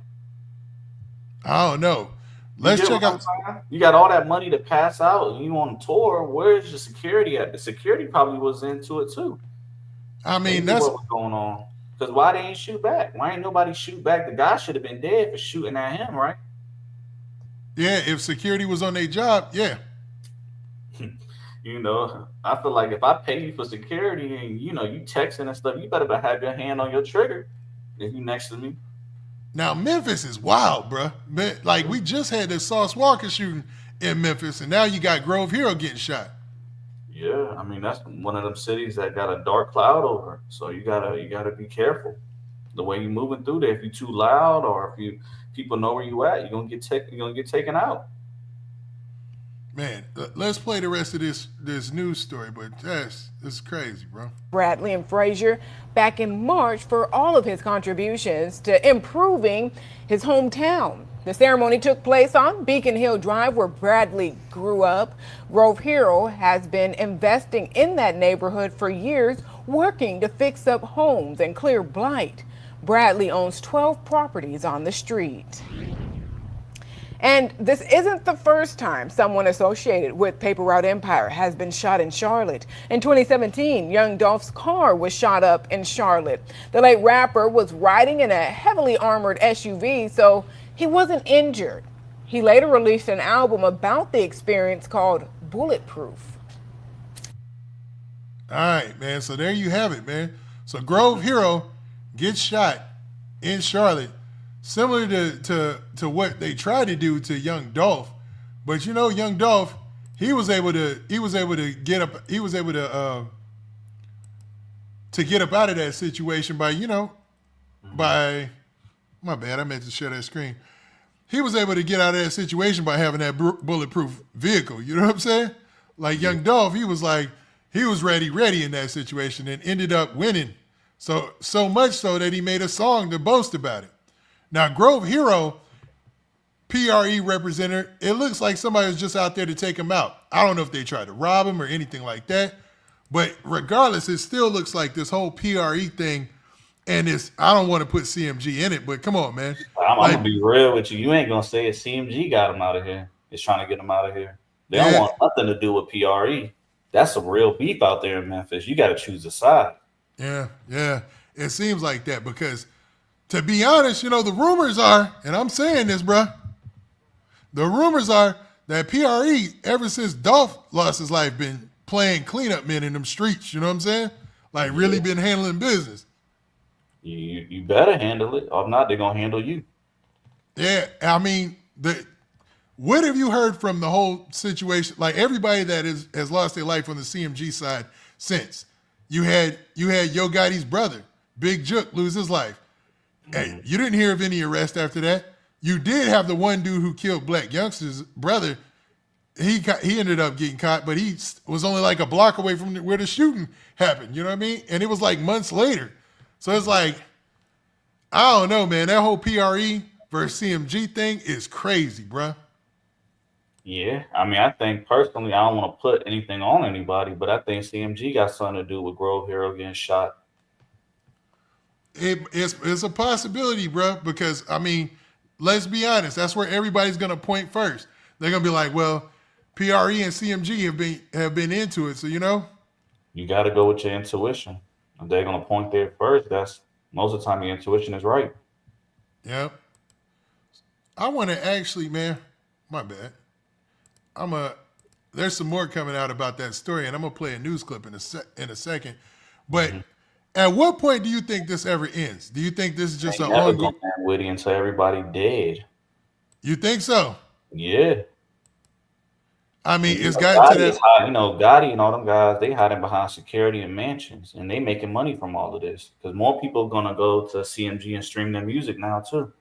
I don't know. Let's check out. You got all that money to pass out and you on tour. Where's your security at? The security probably was into it too. I mean, that's what was going on. Because why they ain't shoot back? Why ain't nobody shoot back? The guy should have been dead for shooting at him, right? Yeah, if security was on their job, yeah. You know, I feel like if I pay you for security and, you know, you texting and stuff, you better have your hand on your trigger if you next to me. Now, Memphis is wild, bro. Like, we just had this Sauce Walker shooting in Memphis, and now you got Grove Hero getting shot. Yeah, I mean, that's one of them cities that got a dark cloud over. So you gotta be careful. The way you moving through there, if you too loud or if people know where you at, you're gonna get taken out. Man, let's play the rest of this news story, but it's crazy, bro. Bradley and Frazier back in March for all of his contributions to improving his hometown. The ceremony took place on Beacon Hill Drive, where Bradley grew up. Grove Hero has been investing in that neighborhood for years, working to fix up homes and clear blight. Bradley owns 12 properties on the street. And this isn't the first time someone associated with Paper Route Empire has been shot in Charlotte. In 2017, Young Dolph's car was shot up in Charlotte. The late rapper was riding in a heavily armored SUV, so he wasn't injured. He later released an album about the experience called Bulletproof. All right, man. So there you have it, man. So Grove Hero gets shot in Charlotte, similar to what they tried to do to Young Dolph. But you know, Young Dolph, he was able to get up out of that situation by my bad, I meant to share that screen. He was able to get out of that situation by having that bulletproof vehicle. You know what I'm saying? Like Young Dolph, he was ready in that situation and ended up winning. So much so that he made a song to boast about it. Now, Grove Hero, PRE representative, it looks like somebody was just out there to take him out. I don't know if they tried to rob him or anything like that. But regardless, it still looks like this whole PRE thing, and I don't want to put CMG in it, but come on, man. I'm going to be real with you. You ain't going to say it. CMG got him out of here. It's trying to get him out of here. They don't want nothing to do with PRE. That's some real beef out there in Memphis. You got to choose a side. Yeah, yeah. It seems like that because, to be honest, the rumors are, and I'm saying this, bruh, the rumors are that PRE, ever since Dolph lost his life, been playing cleanup men in them streets. You know what I'm saying? Like, really been handling business. You better handle it. Or if not, they're going to handle you. Yeah, I mean, what have you heard from the whole situation? Like, everybody that has lost their life on the CMG side since. You had Yo Gotti's brother, Big Jook, lose his life. Hey, you didn't hear of any arrest after that. You did have the one dude who killed Black Youngster's brother. He ended up getting caught, but he was only like a block away from where the shooting happened. You know what I mean? And it was like months later. So it's like, I don't know, man. That whole PRE versus CMG thing is crazy, bruh. Yeah, I mean, I think personally, I don't want to put anything on anybody, but I think CMG got something to do with Grove Hero getting shot. It's a possibility, bro, because, I mean, let's be honest. That's where everybody's going to point first. They're going to be like, well, PRE and CMG have been into it, so, You got to go with your intuition. If they're going to point there first, that's most of the time your intuition is right. Yep. I want to actually, man, my bad. There's some more coming out about that story, and I'm going to play a news clip in a second. But at what point do you think this ever ends? Do you think this is just an ongoing? Witty until everybody dead. You think so? Yeah. I mean, it's gotten to that. Gotti and all them guys, they hiding behind security and mansions, and they making money from all of this because more people are gonna go to CMG and stream their music now too.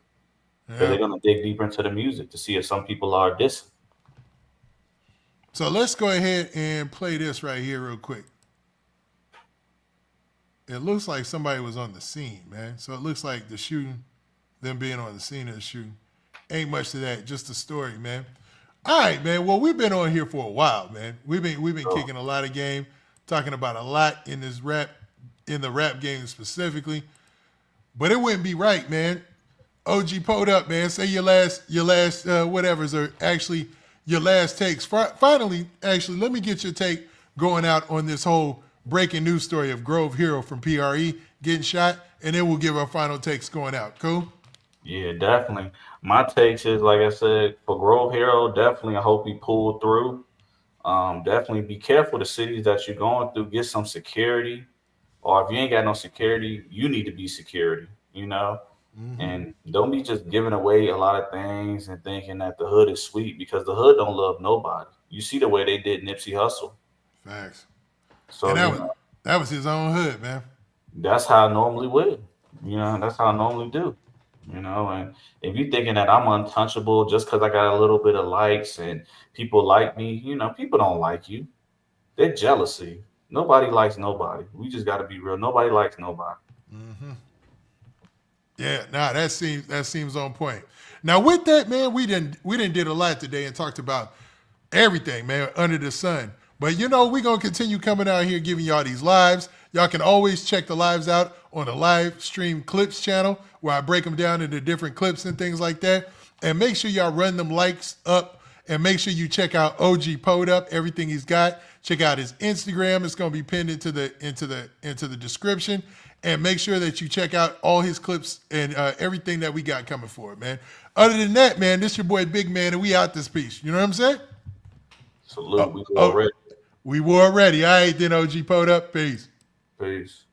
Because they're gonna dig deeper into the music to see if some people are dissing. So let's go ahead and play this right here real quick. It looks like somebody was on the scene, man. So it looks like the shooting, them being on the scene of the shooting. Ain't much to that, just the story, man. All right, man. Well, we've been on here for a while, man. We've been kicking a lot of game, talking about a lot in the rap game specifically. But it wouldn't be right, man. OG pulled up, man. Say your last whatevers are actually your last takes. Finally, actually, let me get your take going out on this whole breaking news story of Grove Hero from PRE getting shot, and then we'll give our final takes going out. Cool? Yeah, definitely. My takes is, like I said, for Grove Hero, definitely I hope he pulled through. Definitely be careful the cities that you're going through. Get some security. Or if you ain't got no security, you need to be security, And don't be just giving away a lot of things and thinking that the hood is sweet because the hood don't love nobody. You see the way they did Nipsey Hussle. Facts. So and that was his own hood, man. That's how I normally would. That's how I normally do. And if you're thinking that I'm untouchable just because I got a little bit of likes and people like me, people don't like you. They're jealousy. Nobody likes nobody. We just got to be real. Nobody likes nobody. Mm-hmm. Yeah, that seems on point. Now with that, man, we didn't did a lot today and talked about everything, man, under the sun. But we're gonna continue coming out here giving y'all these lives. Y'all can always check the lives out on the live stream clips channel where I break them down into different clips and things like that. And make sure y'all run them likes up and make sure you check out OG Pod Up, everything he's got. Check out his Instagram. It's gonna be pinned into the description. And make sure that you check out all his clips and everything that we got coming for it, man. Other than that, man, this your boy Big Man, and we out this piece. You know what I'm saying? Salute. We were ready. We were ready. All right, then, OG Pod Up. Peace. Peace.